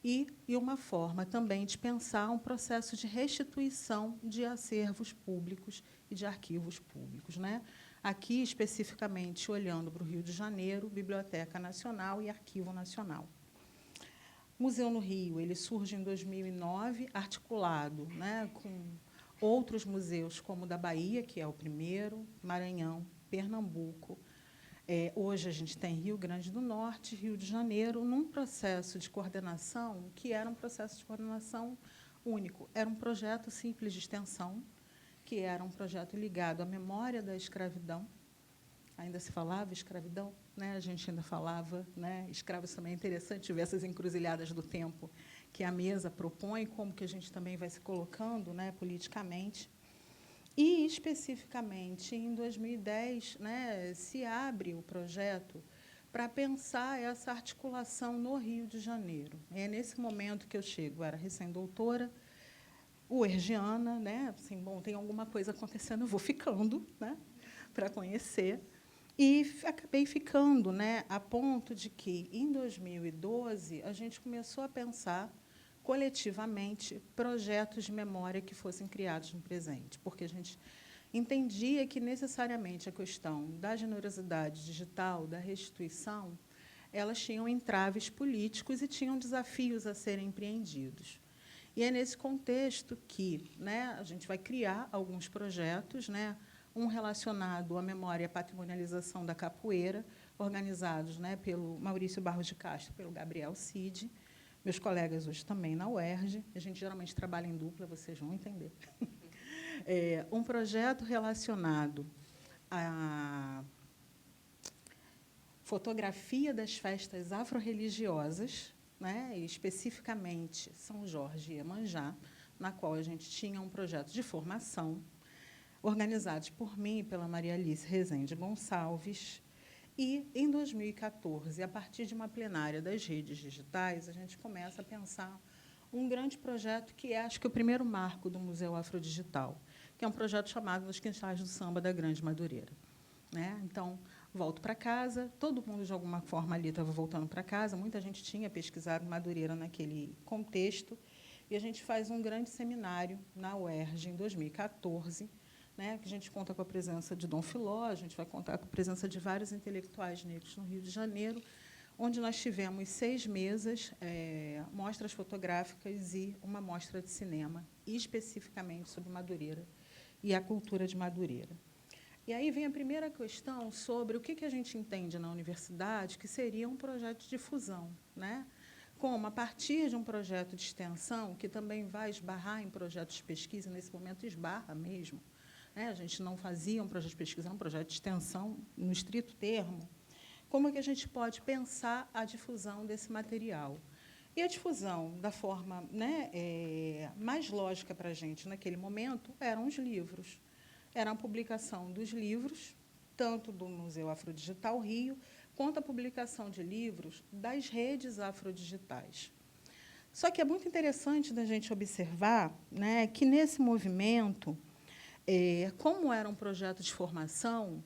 E uma forma também de pensar um processo de restituição de acervos públicos e de arquivos públicos, né? Aqui, especificamente, olhando para o Rio de Janeiro, Biblioteca Nacional e Arquivo Nacional. O Museu no Rio ele surge em 2009, articulado, né, com outros museus, como o da Bahia, que é o primeiro, Maranhão, Pernambuco. Hoje, a gente tem Rio Grande do Norte, Rio de Janeiro, num processo de coordenação que era um processo de coordenação único. Era um projeto simples de extensão, que era um projeto ligado à memória da escravidão. Ainda se falava escravidão, né? A gente ainda falava, né? Escravos também é interessante ver essas encruzilhadas do tempo que a mesa propõe, como que a gente também vai se colocando, né, politicamente. E, especificamente, em 2010, né, se abre o projeto para pensar essa articulação no Rio de Janeiro. É nesse momento que eu chego, eu era recém-doutora, uergiana, né, assim, bom, tem alguma coisa acontecendo, eu vou ficando, né, para conhecer. E acabei ficando, né, a ponto de que, em 2012, a gente começou a pensar coletivamente projetos de memória que fossem criados no presente, porque a gente entendia que, necessariamente, a questão da generosidade digital, da restituição, elas tinham entraves políticos e tinham desafios a serem empreendidos. E é nesse contexto que, né, a gente vai criar alguns projetos, né, um relacionado à memória e à patrimonialização da capoeira, organizados, né, pelo Maurício Barros de Castro, pelo Gabriel Cid, meus colegas hoje também na UERJ, a gente geralmente trabalha em dupla, vocês vão entender. Um projeto relacionado à fotografia das festas afro-religiosas, né, especificamente São Jorge e Iemanjá, na qual a gente tinha um projeto de formação, organizados por mim e pela Maria Alice Rezende Gonçalves. E, em 2014, a partir de uma plenária das redes digitais, a gente começa a pensar um grande projeto que é, acho que, o primeiro marco do Museu Afrodigital, que é um projeto chamado Os Quintais do Samba da Grande Madureira. Né? Então, volto para casa, todo mundo, de alguma forma, ali estava voltando para casa, muita gente tinha pesquisado Madureira naquele contexto, e a gente faz um grande seminário na UERJ, em 2014, né, que a gente conta com a presença de Dom Filó, a gente vai contar com a presença de vários intelectuais negros no Rio de Janeiro, onde nós tivemos 6 mesas, mostras fotográficas e uma mostra de cinema, especificamente sobre Madureira e a cultura de Madureira. E aí vem a primeira questão sobre o que a gente entende na universidade que seria um projeto de difusão, né? Como, a partir de um projeto de extensão, que também vai esbarrar em projetos de pesquisa, nesse momento esbarra mesmo, né? A gente não fazia um projeto de pesquisa, era um projeto de extensão, no estrito termo. Como é que a gente pode pensar a difusão desse material? E a difusão, da forma, né, mais lógica para a gente, naquele momento, eram os livros. Era a publicação dos livros, tanto do Museu Afrodigital Rio, quanto a publicação de livros das redes afrodigitais. Só que é muito interessante da gente observar, né, que, nesse movimento, como era um projeto de formação,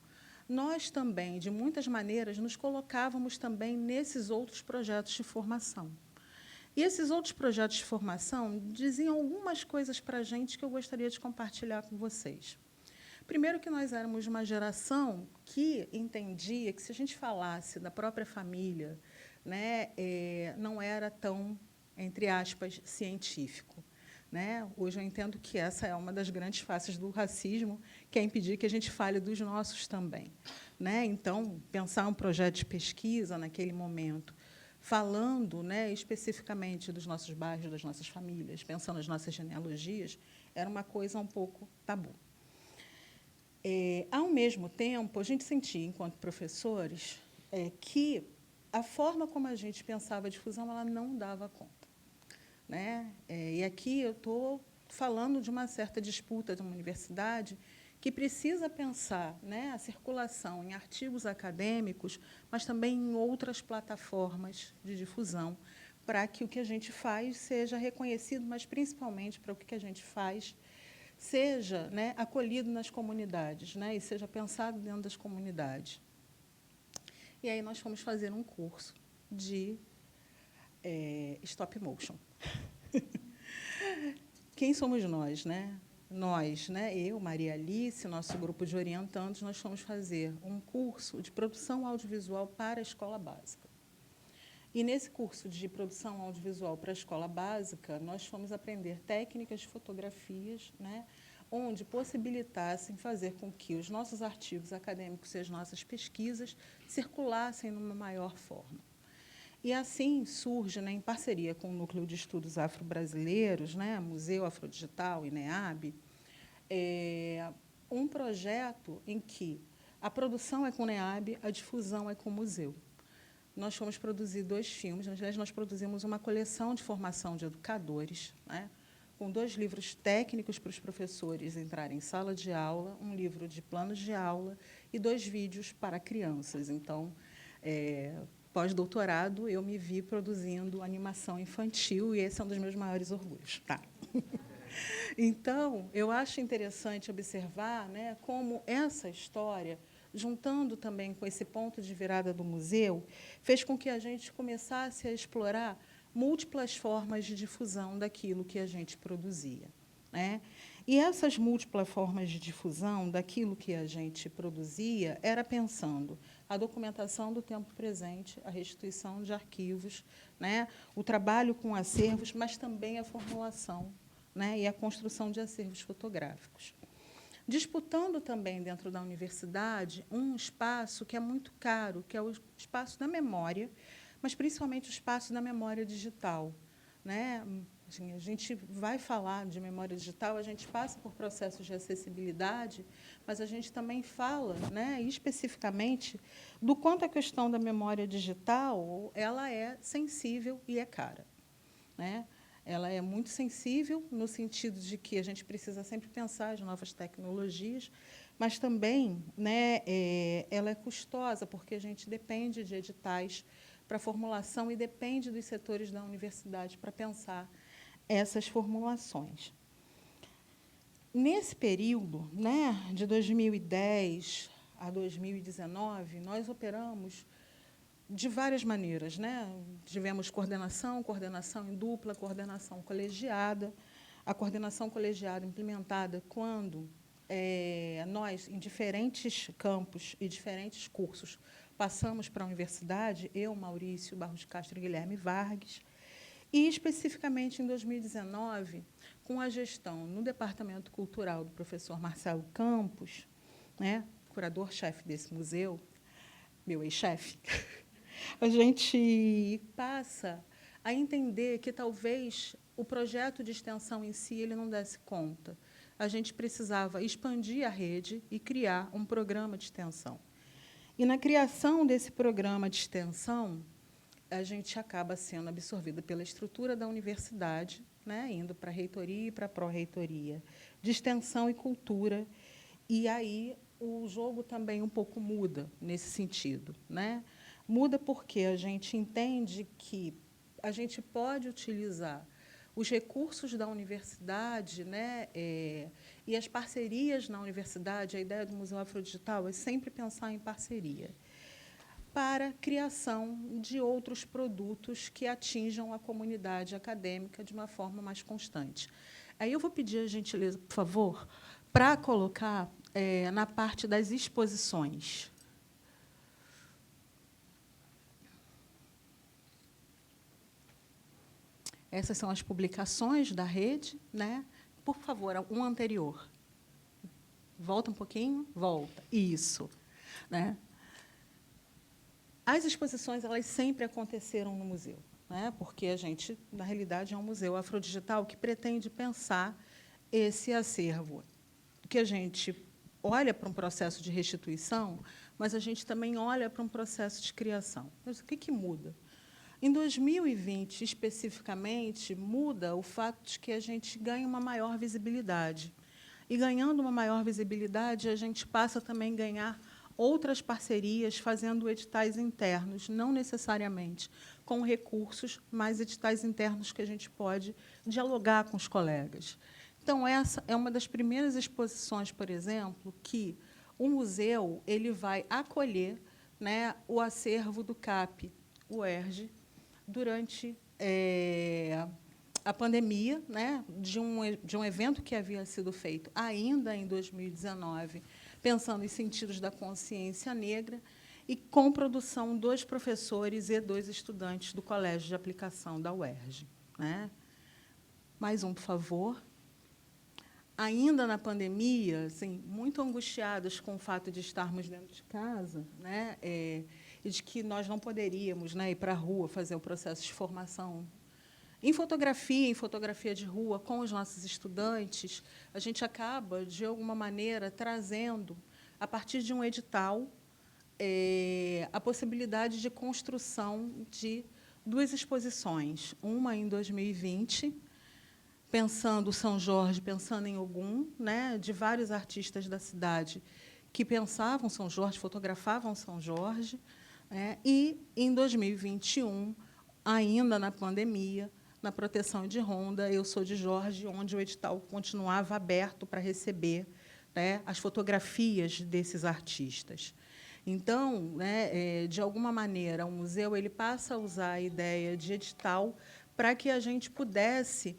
nós também, de muitas maneiras, nos colocávamos também nesses outros projetos de formação. E esses outros projetos de formação diziam algumas coisas para a gente que eu gostaria de compartilhar com vocês. Primeiro, que nós éramos uma geração que entendia que, se a gente falasse da própria família, né, não era tão, entre aspas, científico. Né? Hoje eu entendo que essa é uma das grandes faces do racismo, que é impedir que a gente fale dos nossos também. Né? Então, pensar um projeto de pesquisa naquele momento, falando, né, especificamente dos nossos bairros, das nossas famílias, pensando nas nossas genealogias, era uma coisa um pouco tabu. Ao mesmo tempo, a gente sentia, enquanto professores, que a forma como a gente pensava a difusão ela não dava conta. Né? E aqui eu estou falando de uma certa disputa de uma universidade que precisa pensar, né, a circulação em artigos acadêmicos, mas também em outras plataformas de difusão, para que o que a gente faz seja reconhecido, mas, principalmente, para o que a gente faz seja, né, acolhido nas comunidades, né, e seja pensado dentro das comunidades. E aí nós fomos fazer um curso de stop motion. Quem somos nós, né? Nós, né, eu, Maria Alice, nosso grupo de orientandos, nós fomos fazer um curso de produção audiovisual para a escola básica. E, nesse curso de produção audiovisual para a escola básica, nós fomos aprender técnicas de fotografias, né, onde possibilitassem fazer com que os nossos artigos acadêmicos e as nossas pesquisas circulassem numa maior forma. E, assim, surge, né, em parceria com o Núcleo de Estudos Afro-Brasileiros, né, Museu Afrodigital, INEAB, um projeto em que a produção é com o INEAB, a difusão é com o museu. Nós fomos produzir 2 filmes. Na verdade, nós produzimos uma coleção de formação de educadores, né, com 2 livros técnicos para os professores entrarem em sala de aula, um livro de planos de aula e 2 vídeos para crianças. Então, pós-doutorado, eu me vi produzindo animação infantil, e esse é um dos meus maiores orgulhos. Tá. Então, eu acho interessante observar, né, como essa história, juntando também com esse ponto de virada do museu, fez com que a gente começasse a explorar múltiplas formas de difusão daquilo que a gente produzia. Né? E essas múltiplas formas de difusão daquilo que a gente produzia era pensando a documentação do tempo presente, a restituição de arquivos, né, o trabalho com acervos, mas também a formulação, né, e a construção de acervos fotográficos. Disputando também, dentro da universidade, um espaço que é muito caro, que é o espaço da memória, mas, principalmente, o espaço da memória digital. Né? Assim, a gente vai falar de memória digital, a gente passa por processos de acessibilidade, mas a gente também fala, né, especificamente, do quanto a questão da memória digital ela é sensível e é cara. Né? ela é muito sensível, no sentido de que a gente precisa sempre pensar as novas tecnologias, mas também, né, ela é custosa, porque a gente depende de editais para formulação e depende dos setores da universidade para pensar essas formulações. Nesse período, né, de 2010 a 2019, nós operamos de várias maneiras, né? Tivemos coordenação em dupla, coordenação colegiada. A coordenação colegiada implementada quando nós, em diferentes campos e diferentes cursos, passamos para a universidade, eu, Maurício Barros de Castro e Guilherme Vargas, e, especificamente, em 2019, com a gestão no Departamento Cultural do professor Marcelo Campos, né, curador-chefe desse museu, meu ex-chefe, a gente passa a entender que, talvez, o projeto de extensão em si ele não desse conta. A gente precisava expandir a rede e criar um programa de extensão. E, na criação desse programa de extensão, a gente acaba sendo absorvida pela estrutura da universidade, né, indo para a reitoria e para a pró-reitoria, de extensão e cultura, e aí o jogo também um pouco muda nesse sentido, né? Muda porque a gente entende que a gente pode utilizar os recursos da universidade, né, e as parcerias na universidade. A ideia do Museu Afrodigital é sempre pensar em parceria para a criação de outros produtos que atinjam a comunidade acadêmica de uma forma mais constante. Aí eu vou pedir a gentileza, por favor, para colocar na parte das exposições. Essas são as publicações da rede, né? Por favor, um anterior. Volta um pouquinho, volta. Isso, né? As exposições elas sempre aconteceram no museu, né? Porque a gente, na realidade, é um museu afrodigital que pretende pensar esse acervo, que a gente olha para um processo de restituição, mas a gente também olha para um processo de criação. Mas o que muda? Em 2020, especificamente, muda o fato de que a gente ganha uma maior visibilidade. E, ganhando uma maior visibilidade, a gente passa também a ganhar outras parcerias, fazendo editais internos, não necessariamente com recursos, mas editais internos que a gente pode dialogar com os colegas. Então, essa é uma das primeiras exposições, por exemplo, que o museu ele vai acolher, né, o acervo do CAP, o UERJ, durante a pandemia, né, de um evento que havia sido feito ainda em 2019, pensando em sentidos da consciência negra, e com produção dos professores e dos estudantes do Colégio de Aplicação da UERJ, né? Mais um, por favor. Ainda na pandemia, assim, muito angustiadas com o fato de estarmos dentro de casa, né, e de que nós não poderíamos, né, ir para a rua fazer o processo de formação em fotografia de rua, com os nossos estudantes, a gente acaba, de alguma maneira, trazendo, a partir de um edital, a possibilidade de construção de 2 exposições, uma em 2020, pensando São Jorge, pensando em Ogum, né, de vários artistas da cidade que pensavam São Jorge, fotografavam São Jorge, e, em 2021, ainda na pandemia, na proteção de Ronda, Eu Sou de Jorge, onde o edital continuava aberto para receber, né, as fotografias desses artistas. Então, né, de alguma maneira, o museu ele passa a usar a ideia de edital para que a gente pudesse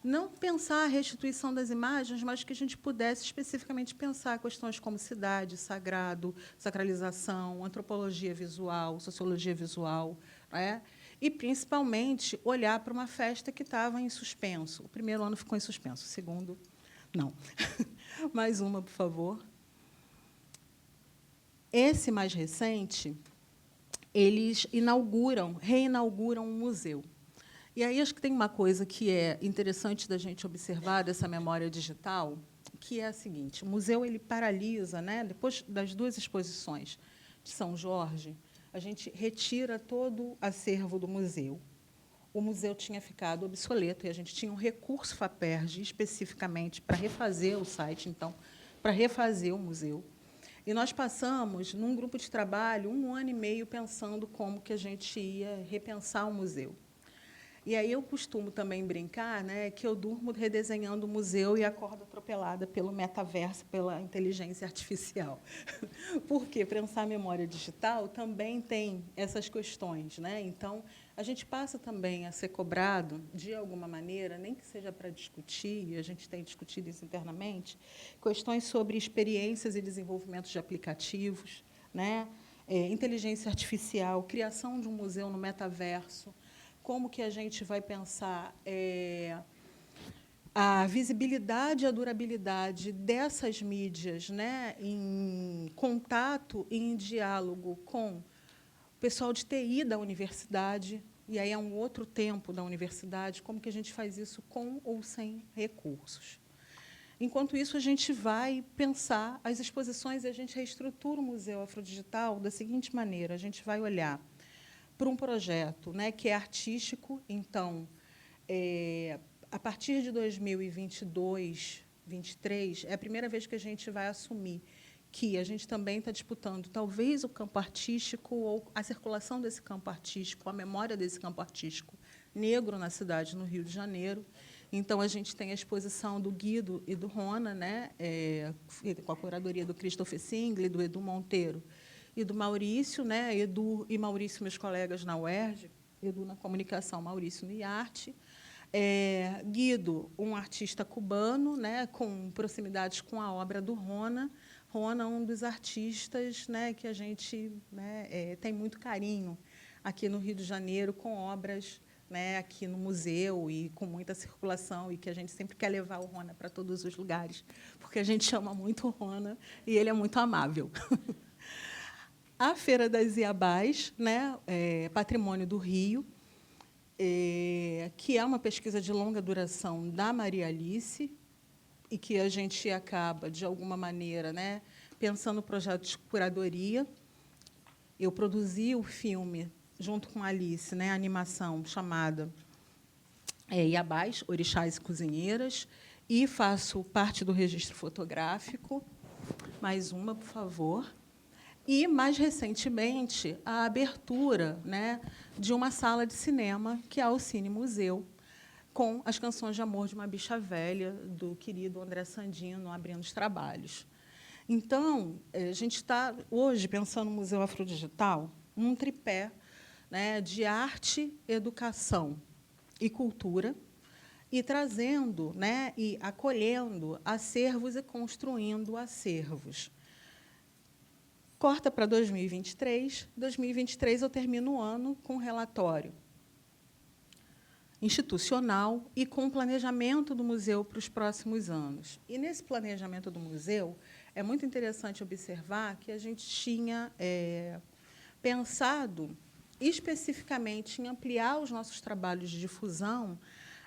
não pensar a restituição das imagens, mas que a gente pudesse especificamente pensar questões como cidade, sagrado, sacralização, antropologia visual, sociologia visual, né? E, principalmente, olhar para uma festa que estava em suspenso. O primeiro ano ficou em suspenso, o segundo, não. Mais uma, por favor. Esse mais recente, eles reinauguram um museu. E aí acho que tem uma coisa que é interessante da gente observar dessa memória digital, que é a seguinte: o museu ele paralisa, né? Depois das 2 exposições de São Jorge, a gente retira todo o acervo do museu. o museu tinha ficado obsoleto e a gente tinha um recurso FAPERJ especificamente para refazer o site, então, para refazer o museu. E nós passamos, num grupo de trabalho, 1 ano e meio pensando como que a gente ia repensar o museu. E aí eu costumo também brincar, né, que eu durmo redesenhando o museu e acordo atropelada pelo metaverso, pela inteligência artificial. Porque pensar a memória digital também tem essas questões, né? Então, a gente passa também a ser cobrado, de alguma maneira, nem que seja para discutir, e a gente tem discutido isso internamente, questões sobre experiências e desenvolvimento de aplicativos, né? Inteligência artificial, criação de um museu no metaverso, como que a gente vai pensar a visibilidade e a durabilidade dessas mídias, né, em contato e em diálogo com o pessoal de TI da universidade, e aí é um outro tempo da universidade, como que a gente faz isso com ou sem recursos. Enquanto isso, a gente vai pensar as exposições e a gente reestrutura o Museu Afrodigital da seguinte maneira: a gente vai olhar para um projeto, né, que é artístico. Então, a partir de 2022, 2023, é a primeira vez que a gente vai assumir que a gente também está disputando, talvez, o campo artístico ou a circulação desse campo artístico, a memória desse campo artístico negro na cidade, no Rio de Janeiro. Então, a gente tem a exposição do Guido e do Rona, né, com a curadoria do Christopher Singli, do Edu Monteiro, e do Maurício, né? Edu e Maurício, meus colegas na UERJ, Edu na comunicação, Maurício no IARTE. Guido, um artista cubano, né? Com proximidades com a obra do Rona. Rona, um dos artistas, né? Que a gente, né? Tem muito carinho aqui no Rio de Janeiro, com obras, né? Aqui no museu e com muita circulação, e que a gente sempre quer levar o Rona para todos os lugares, porque a gente ama muito o Rona e ele é muito amável. A Feira das Iabás, né, Patrimônio do Rio, que é uma pesquisa de longa duração da Maria Alice, e que a gente acaba, de alguma maneira, né, pensando no projeto de curadoria. Eu produzi o filme, junto com a Alice, né, a animação chamada Iabás, Orixás e Cozinheiras, e faço parte do registro fotográfico. Mais uma, por favor. E, mais recentemente, a abertura, né, de uma sala de cinema, que é o Cine Museu, com as canções de amor de uma bicha velha, do querido André Sandino, abrindo os trabalhos. Então, a gente está, hoje, pensando no Museu Afrodigital, num tripé, né, de arte, educação e cultura, e trazendo, né, e acolhendo acervos e construindo acervos. Corta para 2023. 2023 eu termino o ano com um relatório institucional e com o planejamento do museu para os próximos anos. E, nesse planejamento do museu, é muito interessante observar que a gente tinha pensado especificamente em ampliar os nossos trabalhos de difusão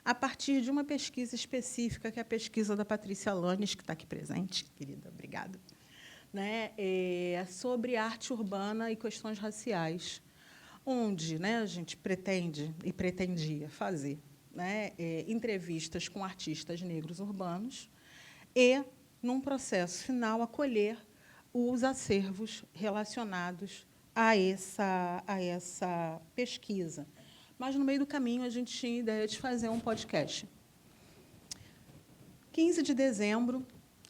a partir de uma pesquisa específica, que é a pesquisa da Patrícia Lanes, que está aqui presente, querida, obrigada, né, sobre arte urbana e questões raciais, onde, né, a gente pretende e pretendia fazer, né, entrevistas com artistas negros urbanos e, num processo final, acolher os acervos relacionados a essa pesquisa. Mas, no meio do caminho, a gente tinha a ideia de fazer um podcast. 15 de dezembro,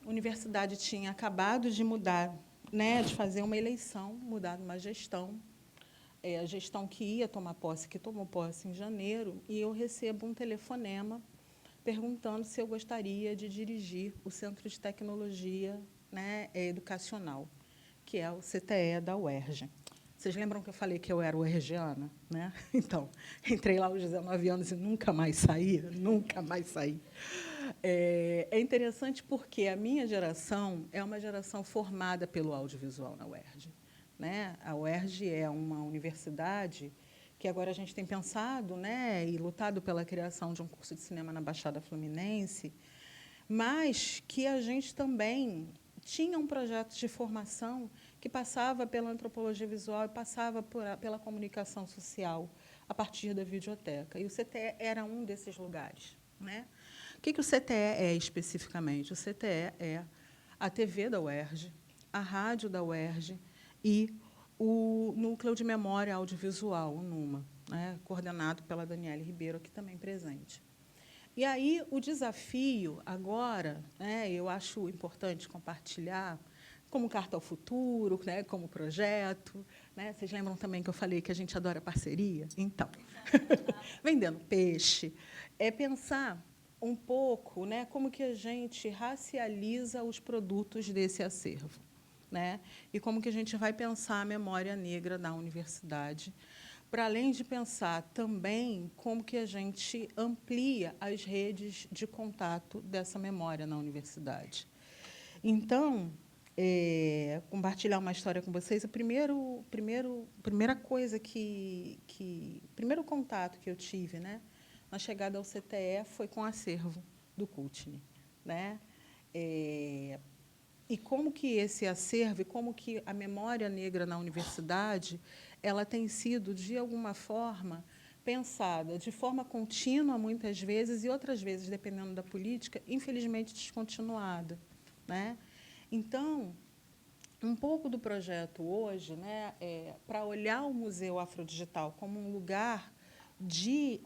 a universidade tinha acabado de mudar, né, de fazer uma eleição, mudar uma gestão, a gestão que ia tomar posse, que tomou posse em janeiro, e eu recebo um telefonema perguntando se eu gostaria de dirigir o Centro de Tecnologia, né, Educacional, que é o CTE da UERJ. Vocês lembram que eu falei que eu era uergiana, né? Então, entrei lá aos 19 anos e nunca mais saí, nunca mais saí. É interessante porque a minha geração é uma geração formada pelo audiovisual na UERJ, né? A UERJ é uma universidade que agora a gente tem pensado, né, e lutado pela criação de um curso de cinema na Baixada Fluminense, mas que a gente também tinha um projeto de formação que passava pela antropologia visual e passava pela comunicação social a partir da videoteca. E o CTE era um desses lugares, né? O que o CTE é especificamente? O CTE é a TV da UERJ, a rádio da UERJ e o Núcleo de Memória Audiovisual, o NUMA, né, coordenado pela Daniele Ribeiro, aqui também presente. E aí o desafio agora, né, eu acho importante compartilhar, como Carta ao Futuro, né, como projeto. Né? Vocês lembram também que eu falei que a gente adora parceria? Então, vendendo peixe, é pensar um pouco, né, como que a gente racializa os produtos desse acervo, né, e como que a gente vai pensar a memória negra na universidade, para além de pensar também como que a gente amplia as redes de contato dessa memória na universidade. Então, compartilhar uma história com vocês. Primeiro contato que eu tive, né, na chegada ao CTE foi com o acervo do Coutney, né? E como que esse acervo, e como que a memória negra na universidade, ela tem sido, de alguma forma, pensada de forma contínua, muitas vezes, e outras vezes, dependendo da política, infelizmente descontinuada, né? Então, um pouco do projeto hoje, né, para olhar o Museu Afrodigital como um lugar de,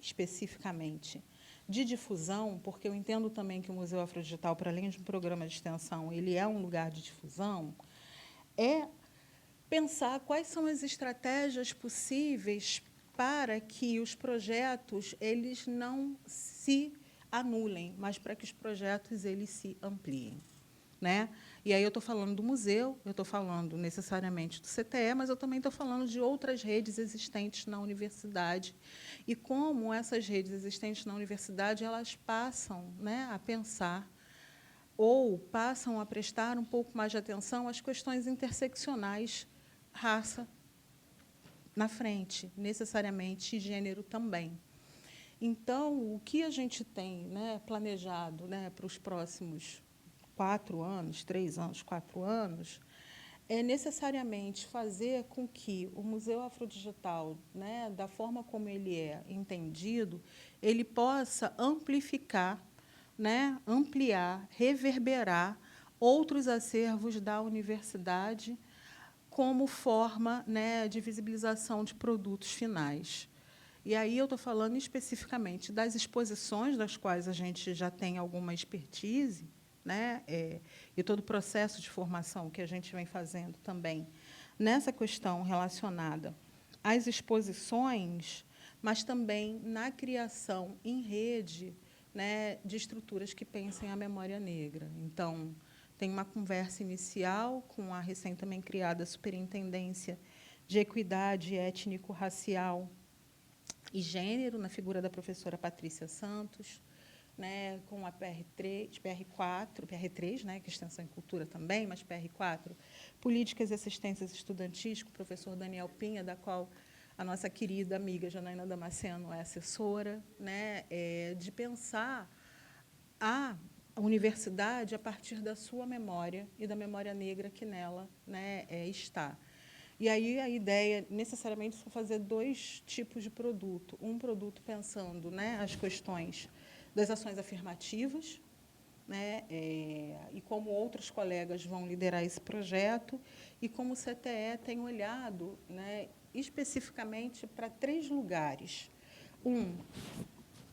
especificamente, de difusão, porque eu entendo também que o Museu Afrodigital, para além de um programa de extensão, ele é um lugar de difusão, é pensar quais são as estratégias possíveis para que os projetos eles não se anulem, mas para que os projetos eles se ampliem, né? E aí eu estou falando do museu, eu estou falando necessariamente do CTE, mas eu também estou falando de outras redes existentes na universidade e como essas redes existentes na universidade elas passam, né, a pensar ou passam a prestar um pouco mais de atenção às questões interseccionais, raça na frente, necessariamente, e gênero também. Então, o que a gente tem, né, planejado, né, para os próximos 4 anos, 3 anos, 4 anos, é necessariamente fazer com que o Museu Afrodigital, né, da forma como ele é entendido, ele possa amplificar, né, ampliar, reverberar outros acervos da universidade como forma, né, de visibilização de produtos finais. E aí eu estou falando especificamente das exposições, das quais a gente já tem alguma expertise, né, e todo o processo de formação que a gente vem fazendo também nessa questão relacionada às exposições, mas também na criação em rede, né, de estruturas que pensem a memória negra. Então, tem uma conversa inicial com a recém também criada Superintendência de Equidade Étnico-Racial e Gênero, na figura da professora Patrícia Santos, né, com a PR3, né, que é Extensão em Cultura também, mas PR4, Políticas e Assistências Estudantis, com o professor Daniel Pinha, da qual a nossa querida amiga Janaína Damasceno é assessora, né, de pensar a universidade a partir da sua memória e da memória negra que nela, né, está. E aí a ideia, necessariamente, é fazer 2 tipos de produto. Um produto pensando, né, as questões das ações afirmativas, né, e como outros colegas vão liderar esse projeto, e como o CTE tem olhado, né, especificamente para 3 lugares.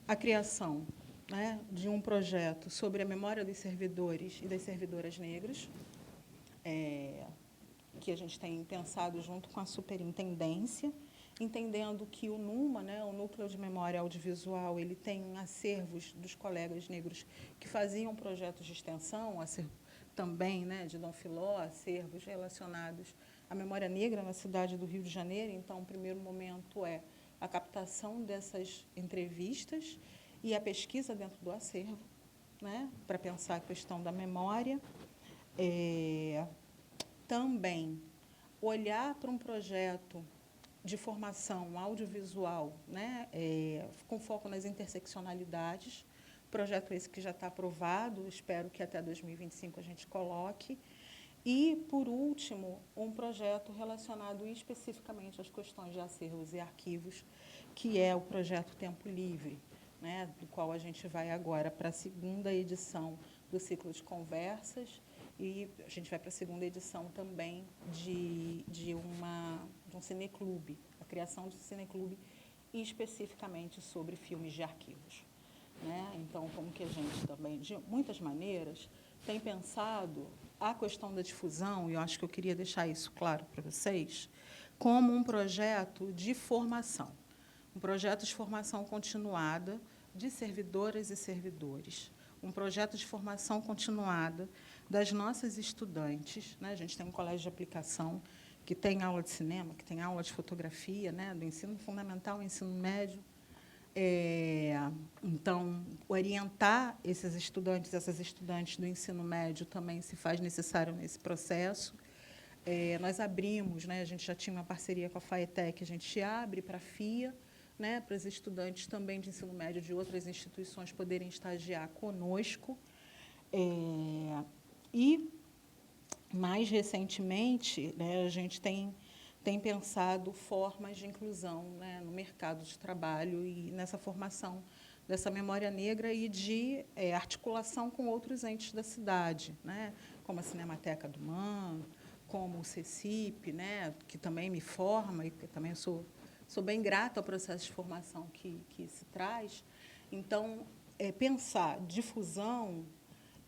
A criação, né, de um projeto sobre a memória dos servidores e das servidoras negras, que a gente tem pensado junto com a superintendência, entendendo que o NUMA, né, o Núcleo de Memória Audiovisual, ele tem acervos dos colegas negros que faziam projetos de extensão, acervo também, né, de Dom Filó, acervos relacionados à memória negra na cidade do Rio de Janeiro. Então, o primeiro momento é a captação dessas entrevistas e a pesquisa dentro do acervo, né, para pensar a questão da memória. Também olhar para um projeto de formação audiovisual, né, com foco nas interseccionalidades, projeto esse que já está aprovado, espero que até 2025 a gente coloque, E, por último, um projeto relacionado especificamente às questões de acervos e arquivos, que é o projeto Tempo Livre, né, do qual a gente vai agora para a segunda edição do ciclo de conversas, e a gente vai para a segunda edição também de um cineclube, a criação de um cineclube especificamente sobre filmes de arquivos. Né? Então, como que a gente também, de muitas maneiras, tem pensado a questão da difusão, e eu acho que eu queria deixar isso claro para vocês, como um projeto de formação, um projeto de formação continuada de servidoras e servidores, um projeto de formação continuada das nossas estudantes. Né? A gente tem um colégio de aplicação que tem aula de cinema, que tem aula de fotografia, né? Do ensino fundamental ao ensino médio. Então, orientar esses estudantes, essas estudantes do ensino médio também se faz necessário nesse processo. Nós abrimos, né, a gente já tinha uma parceria com a FAETEC, a gente abre para a FIA, né, para os estudantes também de ensino médio de outras instituições poderem estagiar conosco. E, mais recentemente, né, a gente tem pensado formas de inclusão, né, no mercado de trabalho e nessa formação dessa memória negra e de articulação com outros entes da cidade, né, como a Cinemateca do MAN, como o CECIP, né, que também me forma e que também sou bem grata ao processo de formação que se traz. Então, pensar difusão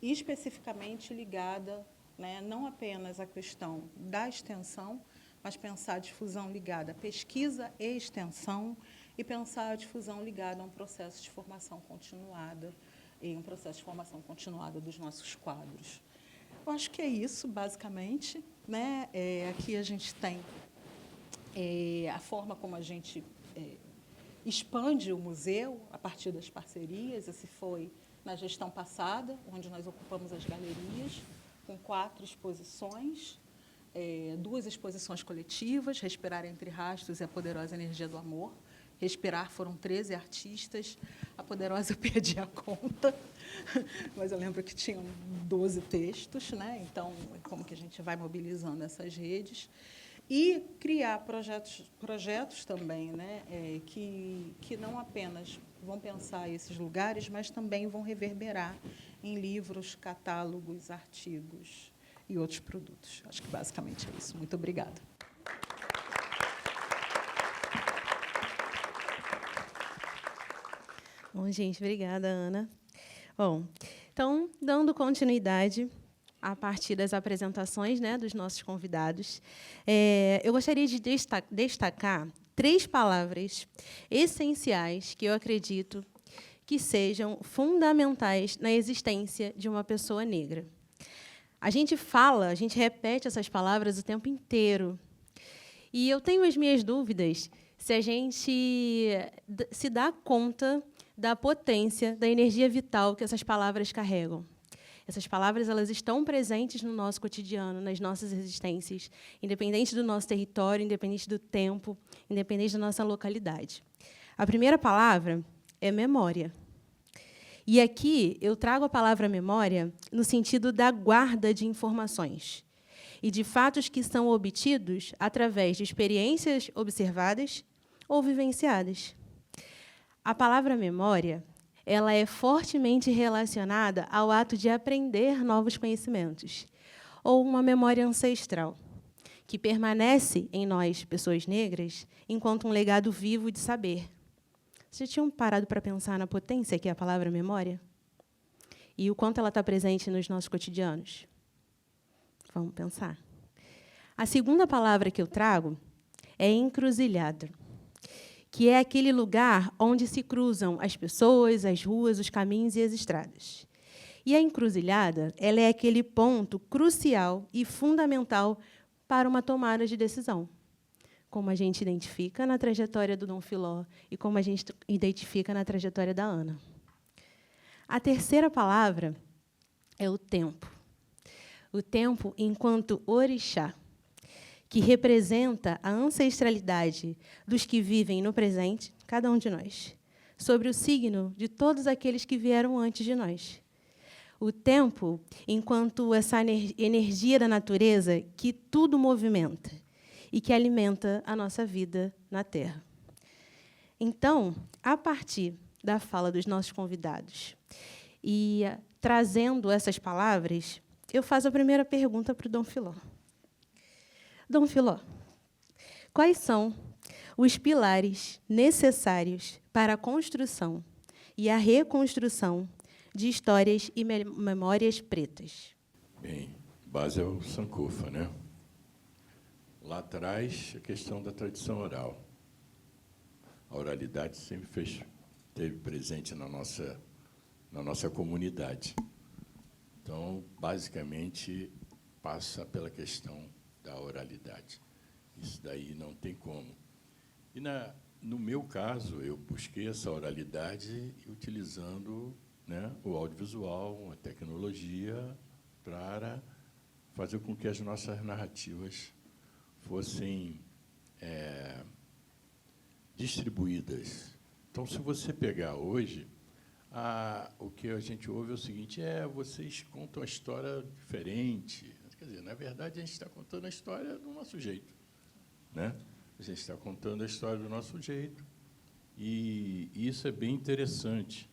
especificamente ligada, né, não apenas à questão da extensão, mas pensar a difusão ligada à pesquisa e extensão e pensar a difusão ligada a um processo de formação continuada e um processo de formação continuada dos nossos quadros. Eu acho que é isso, basicamente. Né? Aqui a gente tem a forma como a gente expande o museu a partir das parcerias. Esse foi na gestão passada, onde nós ocupamos as galerias, com 4 exposições, 2 exposições coletivas, Respirar Entre Rastros e A Poderosa Energia do Amor. Respirar foram 13 artistas, A Poderosa eu perdi a conta, mas eu lembro que tinham 12 textos, né? Então, como que a gente vai mobilizando essas redes? E criar projetos também, né? Que não apenas vão pensar esses lugares, mas também vão reverberar em livros, catálogos, artigos e outros produtos. Acho que basicamente é isso. Muito obrigada. Bom, gente, obrigada, Ana. Bom, então, dando continuidade a partir das apresentações, né, dos nossos convidados, eu gostaria de destacar 3 palavras essenciais que eu acredito que sejam fundamentais na existência de uma pessoa negra. A gente repete essas palavras o tempo inteiro. E eu tenho as minhas dúvidas se a gente se dá conta da potência, da energia vital que essas palavras carregam. Essas palavras, elas estão presentes no nosso cotidiano, nas nossas existências, independente do nosso território, independente do tempo, independente da nossa localidade. A primeira palavra é memória. E aqui eu trago a palavra memória no sentido da guarda de informações e de fatos que são obtidos através de experiências observadas ou vivenciadas. A palavra memória, ela é fortemente relacionada ao ato de aprender novos conhecimentos, ou uma memória ancestral, que permanece em nós, pessoas negras, enquanto um legado vivo de saber. Vocês já tinham parado para pensar na potência que é a palavra memória? E o quanto ela está presente nos nossos cotidianos? Vamos pensar. A segunda palavra que eu trago é encruzilhada, que é aquele lugar onde se cruzam as pessoas, as ruas, os caminhos e as estradas. E a encruzilhada, ela é aquele ponto crucial e fundamental para uma tomada de decisão, como a gente identifica na trajetória do Dom Filó e como a gente identifica na trajetória da Ana. A terceira palavra é o tempo. O tempo enquanto orixá, que representa a ancestralidade dos que vivem no presente, cada um de nós, sobre o signo de todos aqueles que vieram antes de nós. O tempo, enquanto essa energia da natureza que tudo movimenta e que alimenta a nossa vida na Terra. Então, a partir da fala dos nossos convidados e trazendo essas palavras, eu faço a primeira pergunta para o Dom Filó. Dom Filó, quais são os pilares necessários para a construção e a reconstrução de histórias e memórias pretas? Bem, base é o Sankofa, né? Lá atrás, a questão da tradição oral. A oralidade sempre esteve presente na nossa comunidade. Então, basicamente, passa pela questão da oralidade. Isso daí não tem como. E, no meu caso, eu busquei essa oralidade utilizando, né, o audiovisual, a tecnologia, para fazer com que as nossas narrativas fossem distribuídas. Então, se você pegar hoje, o que a gente ouve é o seguinte: vocês contam a história diferente. Quer dizer, na verdade, a gente está contando a história do nosso jeito, né? A gente está contando a história do nosso jeito, e isso é bem interessante,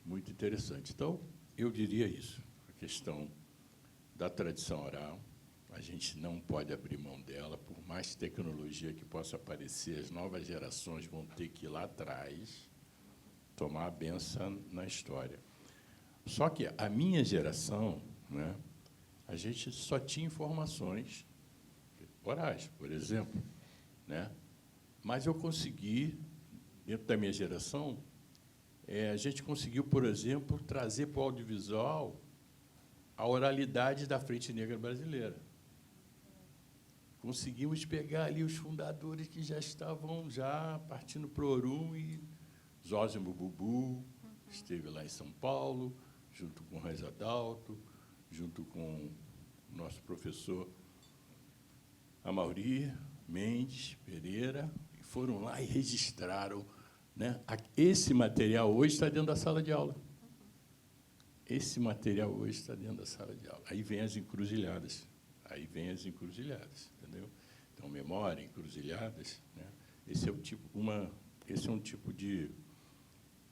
muito interessante. Então, eu diria isso, a questão da tradição oral, a gente não pode abrir mão dela, por mais tecnologia que possa aparecer, as novas gerações vão ter que ir lá atrás tomar a benção na história. Só que a minha geração, né, a gente só tinha informações orais, por exemplo, né? Mas eu consegui, dentro da minha geração, a gente conseguiu, por exemplo, trazer para o audiovisual a oralidade da Frente Negra Brasileira. Conseguimos pegar ali os fundadores que já estavam partindo para o Orum, e Zósimo Bubu esteve lá em São Paulo, junto com o Reis Adalto, junto com o nosso professor Amauri Mendes Pereira, e foram lá e registraram, né? Esse material hoje está dentro da sala de aula. Esse material hoje está dentro da sala de aula. Aí vem as encruzilhadas. Entendeu? Então, memória, encruzilhadas, né? Esse é um tipo de...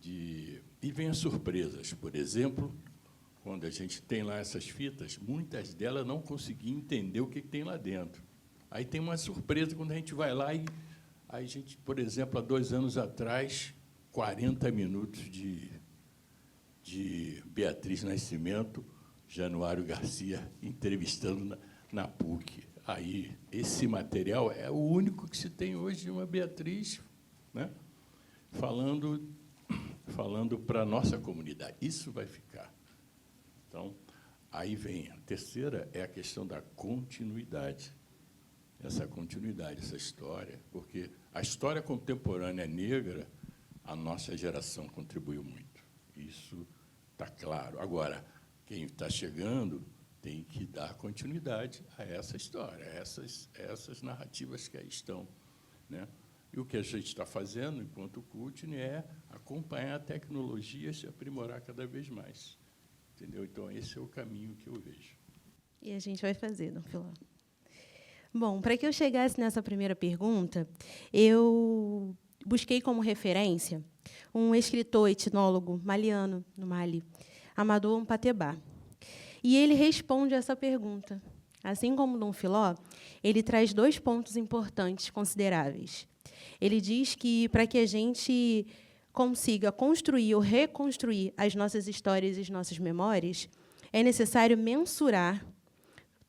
E vem as surpresas. Por exemplo, quando a gente tem lá essas fitas, muitas delas não consegui entender o que tem lá dentro. Aí tem uma surpresa quando a gente vai lá e a gente, por exemplo, há 2 anos atrás, 40 minutos de Beatriz Nascimento, Januário Garcia entrevistando na PUC. Aí, esse material é o único que se tem hoje de uma Beatriz, né, falando para a nossa comunidade. Isso vai ficar. Então, aí vem a terceira, é a questão da continuidade. Essa continuidade, essa história, porque a história contemporânea negra, a nossa geração contribuiu muito. Isso está claro. Agora, quem está chegando tem que dar continuidade a essa história, a essas narrativas que aí estão, né? E o que a gente está fazendo, enquanto CUTNE, é acompanhar a tecnologia e se aprimorar cada vez mais. Entendeu? Então, esse é o caminho que eu vejo. E a gente vai fazer, Dom Filó. Bom, para que eu chegasse nessa primeira pergunta, eu busquei como referência um escritor etnólogo maliano, no Mali, Amadou Mpateba. E ele responde essa pergunta. Assim como Dom Filó, ele traz 2 pontos importantes, consideráveis. Ele diz que, para que a gente consiga construir ou reconstruir as nossas histórias e as nossas memórias, é necessário mensurar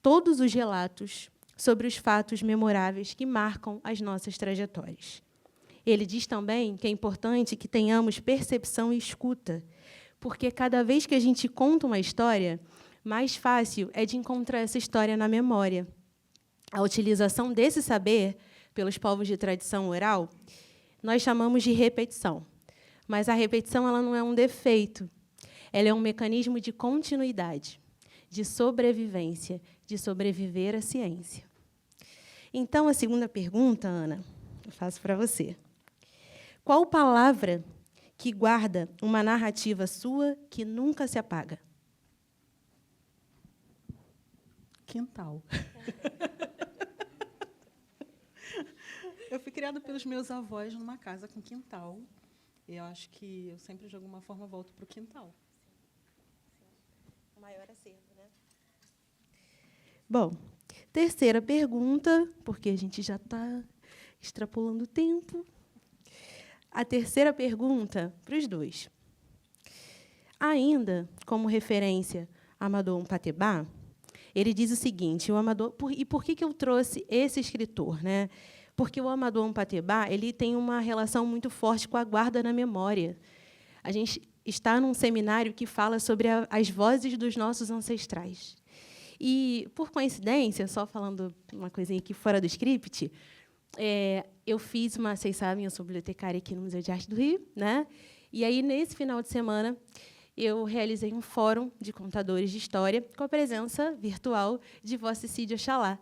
todos os relatos sobre os fatos memoráveis que marcam as nossas trajetórias. Ele diz também que é importante que tenhamos percepção e escuta, porque cada vez que a gente conta uma história, mais fácil é de encontrar essa história na memória. A utilização desse saber pelos povos de tradição oral, nós chamamos de repetição. Mas a repetição ela não é um defeito, ela é um mecanismo de continuidade, de sobrevivência, de sobreviver à ciência. Então, a segunda pergunta, Ana, eu faço para você. Qual palavra que guarda uma narrativa sua que nunca se apaga? quintal. Eu fui criada pelos meus avós numa casa com quintal. E eu acho que eu sempre, de alguma forma, volto para o quintal. O maior acervo, né? Bom, terceira pergunta, porque a gente já está extrapolando o tempo. A terceira pergunta para os dois. Ainda, como referência, Amadou Mpateba, ele diz o seguinte, e por que eu trouxe esse escritor, né? Porque o Amadou Mpateba, ele tem uma relação muito forte com a guarda na memória. A gente está num seminário que fala sobre as vozes dos nossos ancestrais. E, por coincidência, só falando uma coisinha aqui fora do script, eu fiz vocês sabem, eu sou bibliotecária aqui no Museu de Arte do Rio, né? E aí, nesse final de semana, eu realizei um fórum de contadores de história com a presença virtual de Vossa Cid Oxalá.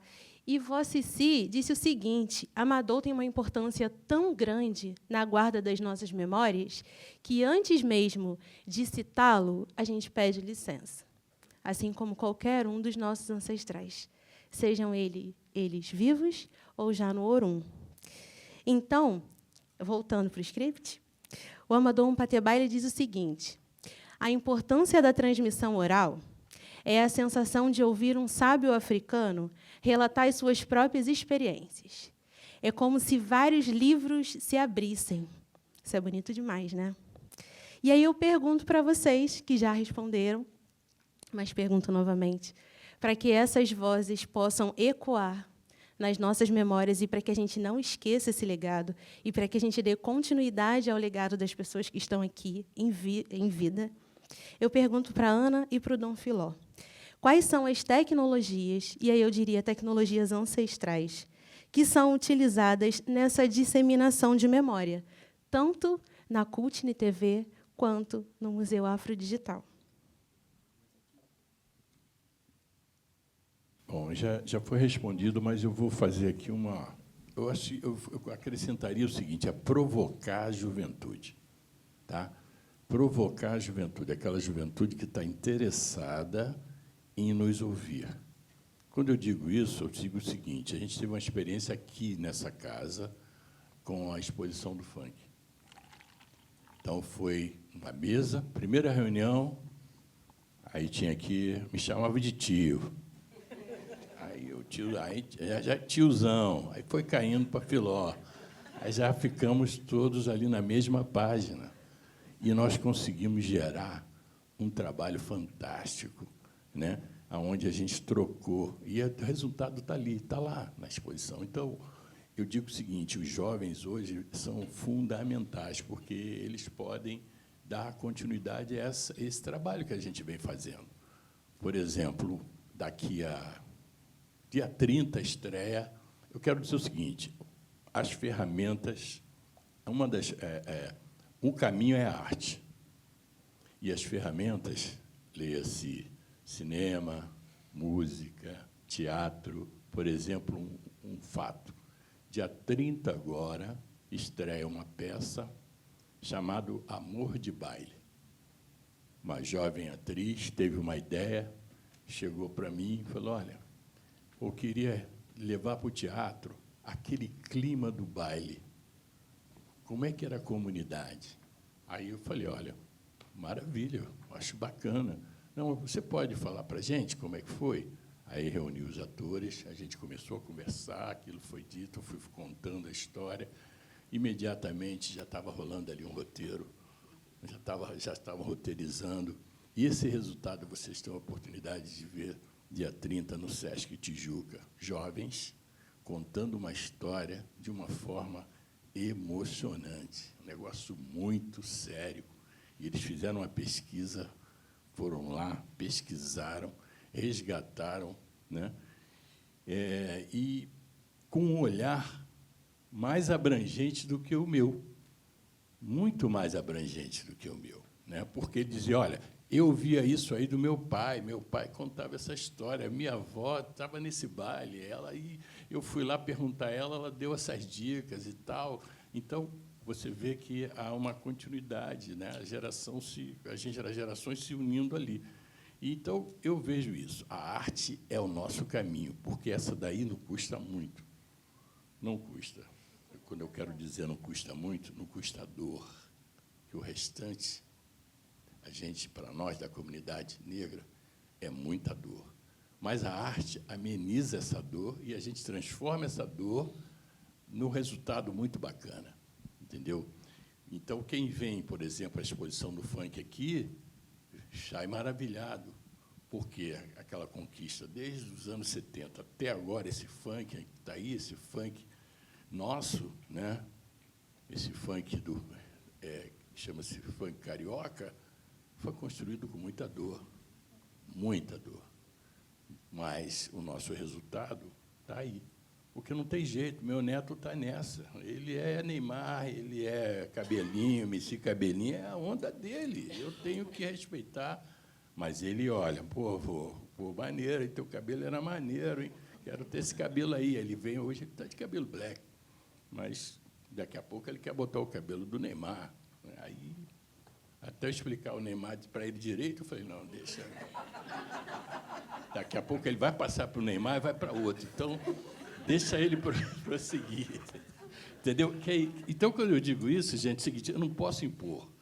E Vossa Cid disse o seguinte, Amadou tem uma importância tão grande na guarda das nossas memórias que, antes mesmo de citá-lo, a gente pede licença, assim como qualquer um dos nossos ancestrais, sejam eles vivos ou já no Orum. Então, voltando para o script, o Amadou Mpateba ele diz o seguinte, a importância da transmissão oral é a sensação de ouvir um sábio africano relatar as suas próprias experiências. É como se vários livros se abrissem. Isso é bonito demais, né? E aí eu pergunto para vocês, que já responderam, mas pergunto novamente, para que essas vozes possam ecoar nas nossas memórias e para que a gente não esqueça esse legado e para que a gente dê continuidade ao legado das pessoas que estão aqui em vida, eu pergunto para a Ana e para o Dom Filó. Quais são as tecnologias, e aí eu diria tecnologias ancestrais, que são utilizadas nessa disseminação de memória, tanto na Cultne TV quanto no Museu Afrodigital? Bom, já foi respondido, mas eu vou fazer aqui uma... Eu acrescentaria o seguinte, é provocar a juventude. Tá? Provocar a juventude, aquela juventude que está interessada em nos ouvir. Quando eu digo isso, eu digo o seguinte, a gente teve uma experiência aqui nessa casa com a exposição do funk. Então, foi uma mesa, primeira reunião, aí tinha aqui, me chamava de tio. Aí já tiozão, aí foi caindo para Filó. Aí já ficamos todos ali na mesma página. E nós conseguimos gerar um trabalho fantástico, né? Onde a gente trocou. E o resultado está ali, está lá na exposição. Então, eu digo o seguinte, os jovens hoje são fundamentais, porque eles podem dar continuidade a esse trabalho que a gente vem fazendo. Por exemplo, daqui a dia 30, estreia, eu quero dizer o seguinte, as ferramentas, o caminho é a arte. E as ferramentas, leia-se cinema, música, teatro, por exemplo, um fato. Dia 30 agora, estreia uma peça chamada Amor de Baile. Uma jovem atriz teve uma ideia, chegou para mim e falou, olha, eu queria levar para o teatro aquele clima do baile. Como é que era a comunidade? Aí eu falei, olha, maravilha, acho bacana. Não, você pode falar para a gente como é que foi? Aí reuniu os atores, a gente começou a conversar, aquilo foi dito, eu fui contando a história. Imediatamente já estava rolando ali um roteiro, já estava roteirizando. E esse resultado vocês têm a oportunidade de ver dia 30 no Sesc Tijuca. Jovens contando uma história de uma forma emocionante, um negócio muito sério. E eles fizeram uma pesquisa, foram lá, pesquisaram, resgataram, né? E com um olhar mais abrangente do que o meu, muito mais abrangente do que o meu, né? Porque ele dizia, olha, eu via isso aí do meu pai contava essa história, minha avó estava nesse baile, e eu fui lá perguntar a ela, ela deu essas dicas e tal. Então, você vê que há uma continuidade, né? As gerações se unindo ali. Então, eu vejo isso. A arte é o nosso caminho, porque essa daí não custa muito. Não custa. Quando eu quero dizer não custa muito, não custa dor. Que o restante, a gente, para nós, da comunidade negra, é muita dor. Mas a arte ameniza essa dor e a gente transforma essa dor num resultado muito bacana. Entendeu? Então, quem vem, por exemplo, à exposição do funk aqui, sai maravilhado, porque aquela conquista, desde os anos 70 até agora, esse funk, está aí, esse funk nosso, né? Esse funk chama-se funk carioca, foi construído com muita dor, muita dor. Mas o nosso resultado está aí. Porque não tem jeito, meu neto está nessa. Ele é Neymar, ele é cabelinho, MC Cabelinho, é a onda dele. Eu tenho que respeitar. Mas ele olha, pô, maneiro, e teu cabelo era maneiro, hein? Quero ter esse cabelo aí. Ele vem hoje, ele está de cabelo black. Mas daqui a pouco ele quer botar o cabelo do Neymar. Aí, até eu explicar o Neymar para ele direito, eu falei, não, deixa. Daqui a pouco ele vai passar para o Neymar e vai para outro. Então, deixa ele prosseguir. Entendeu? Então, quando eu digo isso, gente, é o seguinte, eu não posso impor.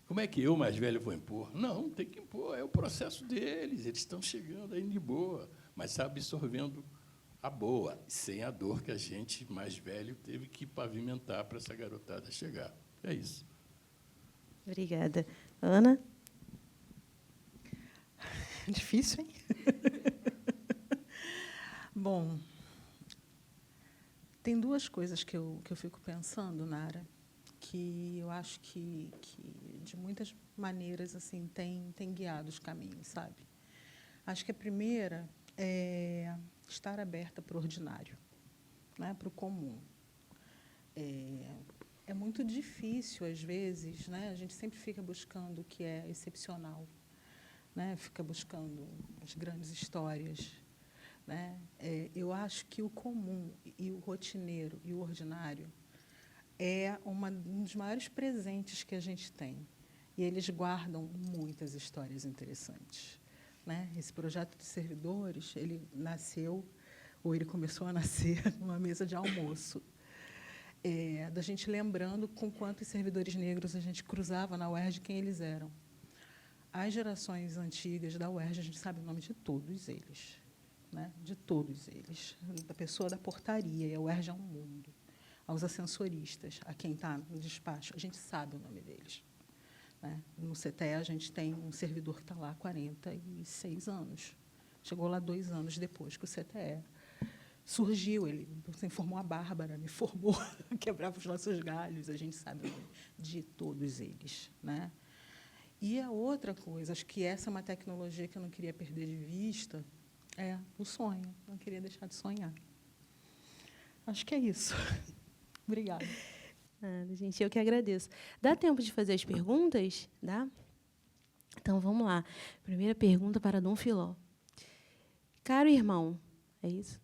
Como é que eu, mais velho, vou impor? Não tem que impor, é o processo deles, eles estão chegando aí de boa, mas está absorvendo a boa, sem a dor que a gente, mais velho, teve que pavimentar para essa garotada chegar. É isso. Obrigada. Ana? Difícil, hein? Bom, tem duas coisas que eu fico pensando, Nara, que eu acho que de muitas maneiras assim tem guiado os caminhos, sabe? Acho que a primeira é estar aberta para o ordinário, né, para o comum. É muito difícil, às vezes, né? A gente sempre fica buscando o que é excepcional, né? Fica buscando as grandes histórias, né? Eu acho que o comum e o rotineiro e o ordinário é um dos maiores presentes que a gente tem. E eles guardam muitas histórias interessantes, né? Esse projeto de servidores, ele nasceu, ou ele começou a nascer, numa mesa de almoço, da gente lembrando com quantos servidores negros a gente cruzava na UERJ, quem eles eram. As gerações antigas da UERJ, a gente sabe o nome de todos eles, né? De todos eles. Da pessoa da portaria, e a UERJ é um mundo. Aos ascensoristas, a quem está no despacho, a gente sabe o nome deles, né? No CTE, a gente tem um servidor que está lá há 46 anos. Chegou lá 2 anos depois que o CTE surgiu. Ele se formou a Bárbara, me formou, quebrava os nossos galhos. A gente sabe o nome de todos eles, né? E a outra coisa, acho que essa é uma tecnologia que eu não queria perder de vista, é o sonho. Não queria deixar de sonhar. Acho que é isso. Obrigada. Gente, eu que agradeço. Dá tempo de fazer as perguntas? Dá? Então, vamos lá. Primeira pergunta para Dom Filó. Caro irmão, é isso?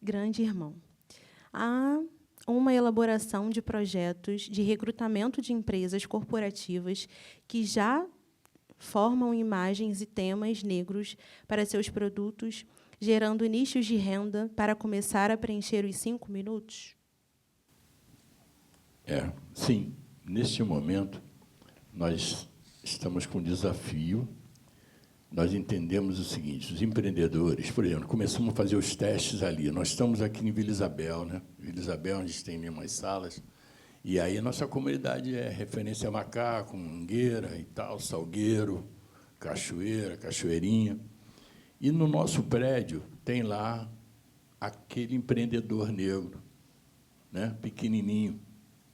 Grande irmão, há uma elaboração de projetos de recrutamento de empresas corporativas que já formam imagens e temas negros para seus produtos, gerando nichos de renda para começar a preencher os 5 minutos? Sim. Neste momento, nós estamos com um desafio. Nós entendemos o seguinte, os empreendedores, por exemplo, começamos a fazer os testes ali. Nós estamos aqui em Vila Isabel, né? Vila Isabel, onde a gente tem umas salas, e aí a nossa comunidade é referência a Macaco, Mangueira e tal, Salgueiro, Cachoeira, Cachoeirinha. E no nosso prédio tem lá aquele empreendedor negro, né? Pequenininho.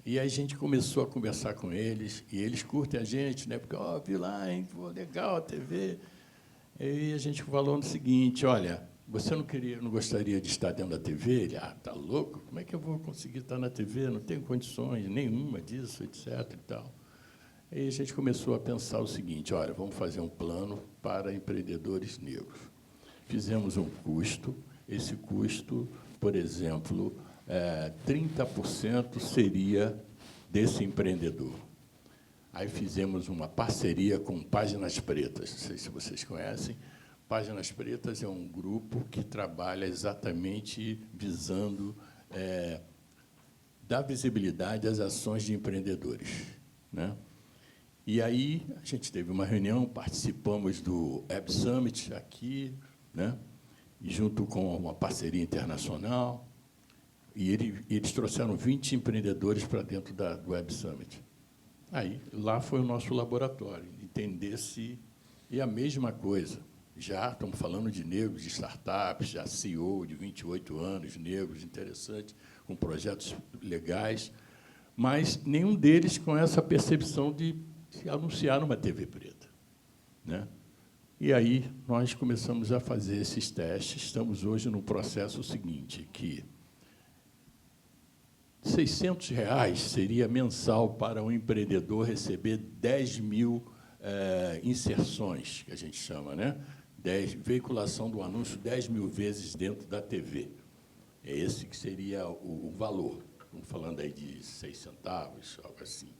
E aí a gente começou a conversar com eles, e eles curtem a gente, né? Porque, vi lá, hein? Pô, legal a TV. E a gente falou o seguinte, olha, você não gostaria de estar dentro da TV? Ele, tá louco? Como é que eu vou conseguir estar na TV? Não tenho condições nenhuma disso, etc. E tal. E a gente começou a pensar o seguinte, olha, vamos fazer um plano para empreendedores negros. Fizemos um custo, esse custo, por exemplo, 30% seria desse empreendedor. Aí fizemos uma parceria com Páginas Pretas, não sei se vocês conhecem. Páginas Pretas é um grupo que trabalha exatamente visando dar visibilidade às ações de empreendedores, né? E aí a gente teve uma reunião, participamos do Web Summit aqui, né? E junto com uma parceria internacional, e eles trouxeram 20 empreendedores para dentro do Web Summit. Aí, lá foi o nosso laboratório, entender se... E a mesma coisa, já estamos falando de negros, de startups, já CEO de 28 anos, negros, interessantes, com projetos legais, mas nenhum deles com essa percepção de se anunciar numa TV preta, né? E aí nós começamos a fazer esses testes. Estamos hoje no processo seguinte, que R$600 seria mensal para um empreendedor receber 10 mil inserções, que a gente chama, né? Veiculação do anúncio 10 mil vezes dentro da TV. É esse que seria o valor. Estamos falando aí de 6 centavos, algo assim,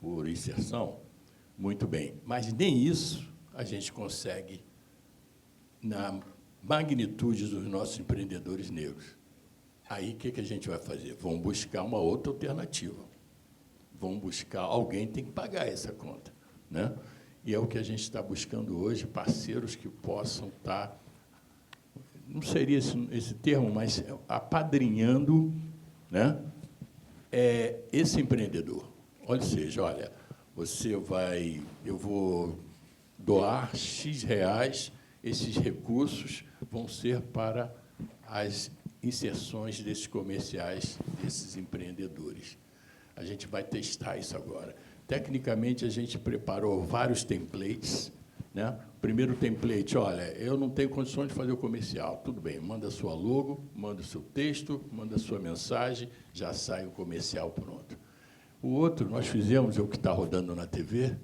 por inserção. Muito bem. Mas nem isso a gente consegue na magnitude dos nossos empreendedores negros. Aí, o que a gente vai fazer? Vamos buscar uma outra alternativa. Vamos buscar... Alguém tem que pagar essa conta, né? E é o que a gente está buscando hoje, parceiros que possam estar... Não seria esse termo, mas apadrinhando, né, esse empreendedor. Ou seja, olha, eu vou doar X reais, esses recursos vão ser para as inserções desses comerciais, desses empreendedores. A gente vai testar isso agora. Tecnicamente, a gente preparou vários templates, né? Primeiro template, olha, eu não tenho condições de fazer o comercial. Tudo bem, manda a sua logo, manda o seu texto, manda a sua mensagem, já sai o comercial pronto. O outro, nós fizemos, é o que está rodando na TV,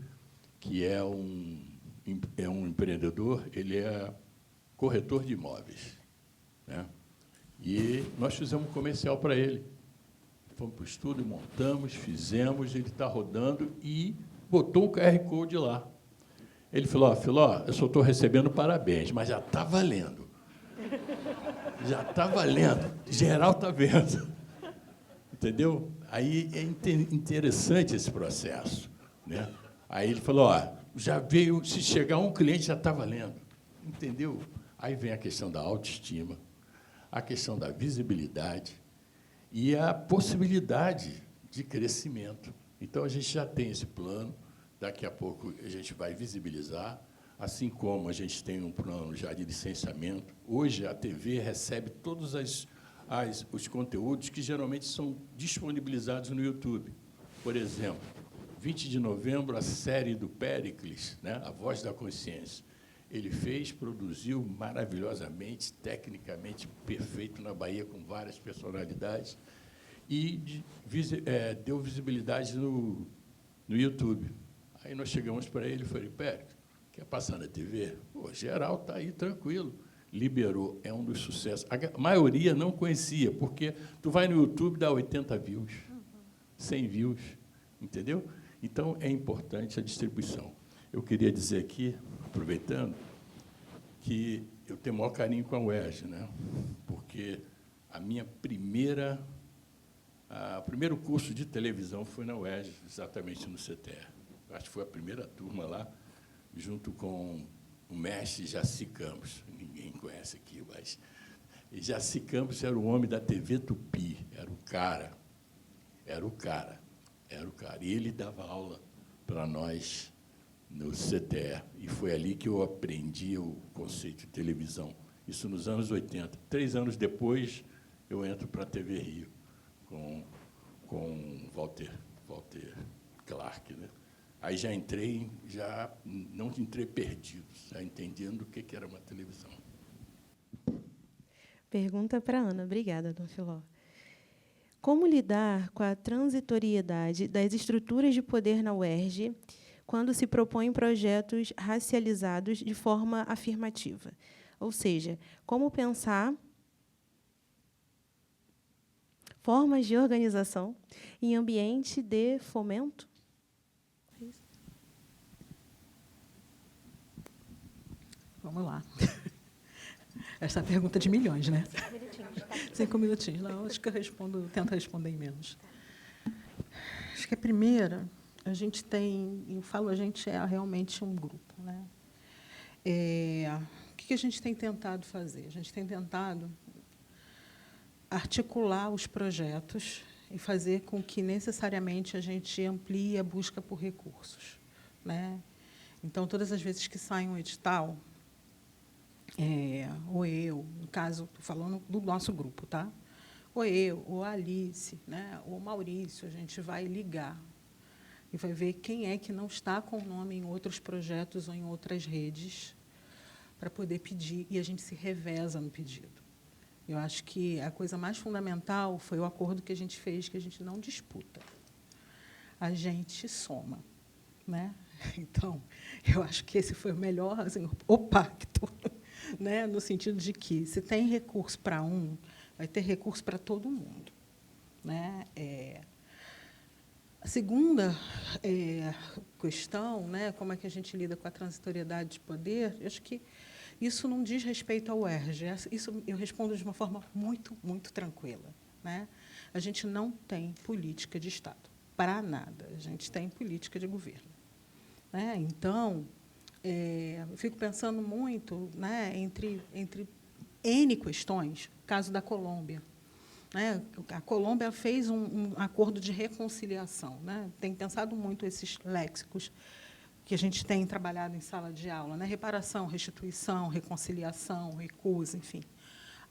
que é um empreendedor, ele é corretor de imóveis, né? E nós fizemos um comercial para ele. Fomos para o estúdio, montamos, fizemos, ele está rodando e botou um QR Code lá. Ele falou, Filó, eu só estou recebendo parabéns, mas já está valendo. Já está valendo. Geral está vendo. Entendeu? Aí é interessante esse processo, né? Aí ele falou, já veio, se chegar um cliente, já está valendo. Entendeu? Aí vem a questão da autoestima, a questão da visibilidade e a possibilidade de crescimento. Então, a gente já tem esse plano. Daqui a pouco a gente vai visibilizar, assim como a gente tem um plano já de licenciamento. Hoje, a TV recebe todos os conteúdos que geralmente são disponibilizados no YouTube. Por exemplo, 20 de novembro, a série do Péricles, né, A Voz da Consciência. Ele produziu maravilhosamente, tecnicamente perfeito na Bahia, com várias personalidades, e deu visibilidade no YouTube. Aí nós chegamos para ele e falei, Péricles, quer passar na TV? Pô, geral está aí, tranquilo. Liberou, é um dos sucessos. A maioria não conhecia, porque tu vai no YouTube, dá 80 views, 100 views, entendeu? Então, é importante a distribuição. Eu queria dizer aqui, aproveitando, que eu tenho o maior carinho com a UERJ, né? Porque o primeiro curso de televisão foi na UERJ, exatamente no CTE. Acho que foi a primeira turma lá, junto com o mestre Jaci Campos. Ninguém conhece aqui, mas Jaci Campos era o homem da TV Tupi, era o cara. E ele dava aula para nós no CTE, e foi ali que eu aprendi o conceito de televisão. Isso nos anos 80. 3 anos depois, eu entro para a TV Rio, com Walter Clark, né? Aí não entrei perdido, já entendendo o que era uma televisão. Pergunta para a Ana. Obrigada, Dom Filó. Como lidar com a transitoriedade das estruturas de poder na UERJ quando se propõem projetos racializados de forma afirmativa? Ou seja, como pensar formas de organização em ambiente de fomento? É isso? Vamos lá. Essa é a pergunta de milhões, né? 5 minutinhos. Não, acho que eu tento responder em menos. Acho que a primeira, a gente tem, eu falo, a gente é realmente um grupo, né? O que a gente tem tentado fazer? A gente tem tentado articular os projetos e fazer com que, necessariamente, a gente amplie a busca por recursos, né? Então, todas as vezes que sai um edital, ou eu, no caso, estou falando do nosso grupo, tá? Ou eu, ou a Alice, né? Ou o Maurício, a gente vai ligar e vai ver quem é que não está com o nome em outros projetos ou em outras redes para poder pedir, e a gente se reveza no pedido. Eu acho que a coisa mais fundamental foi o acordo que a gente fez, que a gente não disputa, a gente soma, né? Então, eu acho que esse foi o melhor, assim, o pacto, né? No sentido de que, se tem recurso para um, vai ter recurso para todo mundo, né? A segunda questão, né? Como é que a gente lida com a transitoriedade de poder, eu acho que isso não diz respeito ao UERJ. Isso eu respondo de uma forma muito, muito tranquila, né? A gente não tem política de Estado, para nada. A gente tem política de governo, né? Então, eu fico pensando muito, né, entre N questões, o caso da Colômbia, né? A Colômbia fez um acordo de reconciliação, né? Tem pensado muito esses léxicos que a gente tem trabalhado em sala de aula, né? Reparação, restituição, reconciliação, recusa, enfim.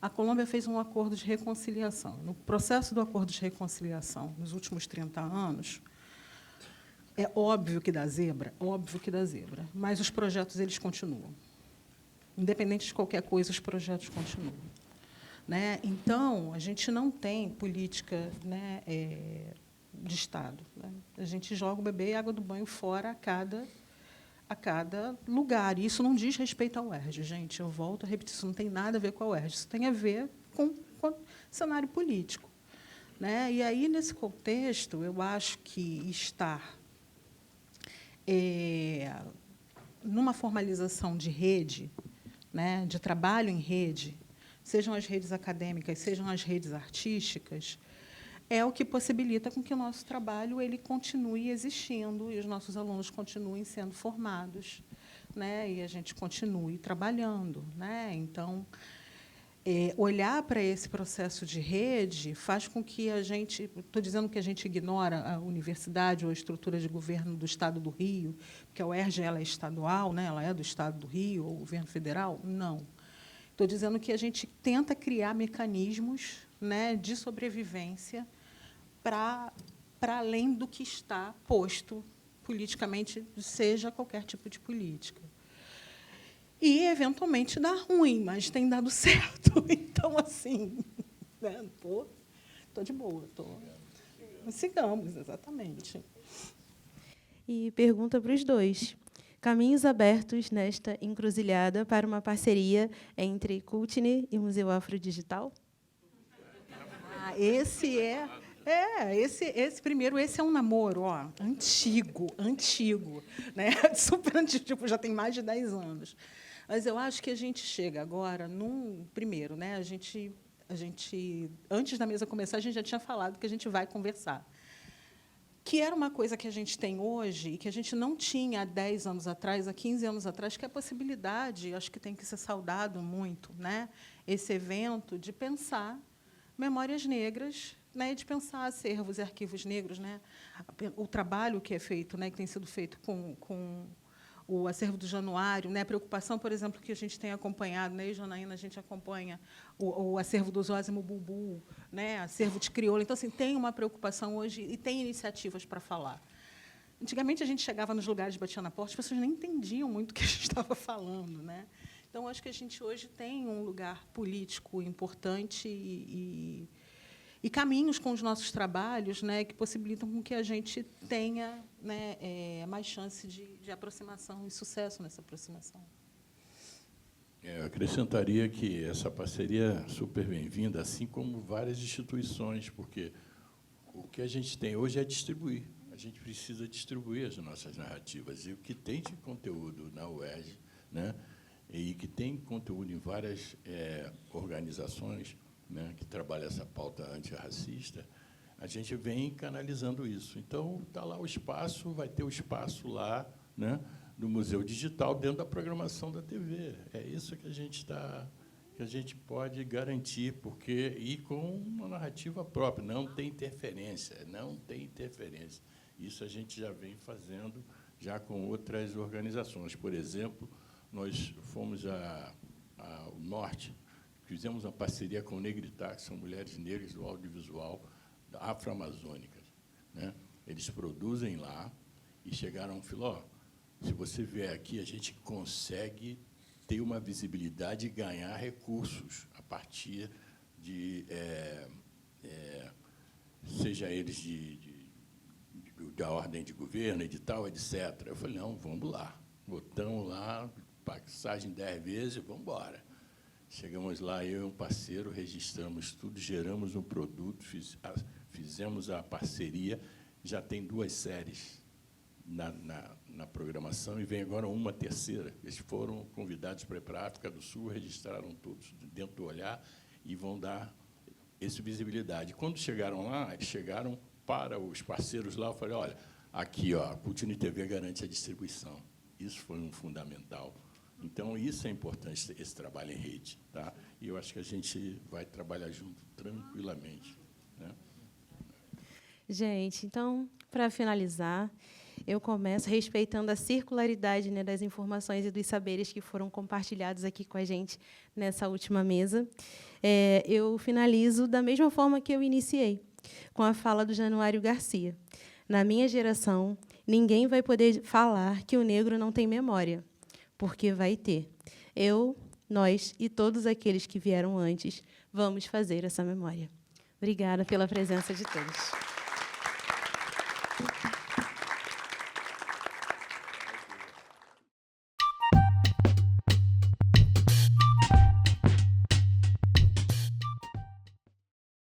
A Colômbia fez um acordo de reconciliação. No processo do acordo de reconciliação, nos últimos 30 anos, é óbvio que dá zebra, mas os projetos eles continuam. Independente de qualquer coisa, os projetos continuam, né? Então, a gente não tem política, né, de Estado, né? A gente joga o bebê e a água do banho fora a cada lugar. E isso não diz respeito ao UERJ, gente. Eu volto a repetir, isso não tem nada a ver com a UERJ, isso tem a ver com o cenário político, né? E aí, nesse contexto, eu acho que estar numa formalização de rede, né, de trabalho em rede, sejam as redes acadêmicas, sejam as redes artísticas, é o que possibilita com que o nosso trabalho ele continue existindo e os nossos alunos continuem sendo formados, né, e a gente continue trabalhando, né? Então, olhar para esse processo de rede faz com que a gente, estou dizendo que a gente ignora a universidade ou a estrutura de governo do Estado do Rio, porque a UERJ ela é estadual, né, ela é do Estado do Rio, ou governo federal? Não. Estou dizendo que a gente tenta criar mecanismos, né, de sobrevivência para além do que está posto politicamente, seja qualquer tipo de política. E, eventualmente, dá ruim, mas tem dado certo. Então, assim, né, estou de boa. Sigamos, exatamente. E pergunta para os dois. Caminhos abertos nesta encruzilhada para uma parceria entre Cultne e Museu Afrodigital? Esse primeiro, esse é um namoro, ó, antigo, né? Super antigo, tipo, já tem mais de 10 anos. Mas eu acho que a gente chega agora primeiro, né? A gente, antes da mesa começar, a gente já tinha falado que a gente vai conversar. Que era uma coisa que a gente tem hoje e que a gente não tinha há 10 anos atrás, há 15 anos atrás, que é a possibilidade, acho que tem que ser saudado muito, né? Esse evento de pensar memórias negras, né, de pensar acervos e arquivos negros, né? O trabalho que é feito, né, que tem sido feito com o acervo do Januário, né, a preocupação, por exemplo, que a gente tem acompanhado, né, e Janaína, a gente acompanha o acervo do Zósimo Bulbul, né, acervo de crioula. Então, assim, tem uma preocupação hoje e tem iniciativas para falar. Antigamente, a gente chegava nos lugares, batia na porta, as pessoas nem entendiam muito o que a gente estava falando, né? Então, acho que a gente hoje tem um lugar político importante e caminhos com os nossos trabalhos, né, que possibilitam com que a gente tenha, né, mais chance de aproximação e sucesso nessa aproximação. Eu acrescentaria que essa parceria é super bem-vinda, assim como várias instituições, porque o que a gente tem hoje é distribuir. A gente precisa distribuir as nossas narrativas. E o que tem de conteúdo na UERJ, né, e que tem conteúdo em várias organizações, né, que trabalham essa pauta antirracista, a gente vem canalizando isso. Então, está lá o espaço, vai ter o espaço lá, né, do Museu Digital, dentro da programação da TV. É isso que a gente pode garantir, porque e com uma narrativa própria, não tem interferência, não tem interferência. Isso a gente já vem fazendo já com outras organizações. Por exemplo, nós fomos ao norte, fizemos uma parceria com o Negritar, que são mulheres negras do audiovisual afro-amazônicas, né? Eles produzem lá e chegaram e falaram: se você vier aqui, a gente consegue ter uma visibilidade e ganhar recursos a partir de, seja eles da ordem de governo, edital, etc. Eu falei: não, vamos lá. Botamos lá, passagem 10 vezes, vamos embora. Chegamos lá, eu e um parceiro, registramos tudo, geramos um produto, fizemos a parceria, já tem 2 séries na programação, e vem agora uma terceira. Eles foram convidados para ir para a África do Sul, registraram todos dentro do Olhar e vão dar essa visibilidade. Quando chegaram lá, eles chegaram para os parceiros lá, eu falei: olha, aqui, ó, a Cultura TV garante a distribuição. Isso foi um fundamental. Então, isso é importante, esse trabalho em rede. Tá? E eu acho que a gente vai trabalhar junto tranquilamente, né? Gente, então, para finalizar, eu começo respeitando a circularidade, né, das informações e dos saberes que foram compartilhados aqui com a gente nessa última mesa. Eu finalizo da mesma forma que eu iniciei, com a fala do Januário Garcia. Na minha geração, ninguém vai poder falar que o negro não tem memória, porque vai ter. Eu, nós e todos aqueles que vieram antes vamos fazer essa memória. Obrigada pela presença de todos.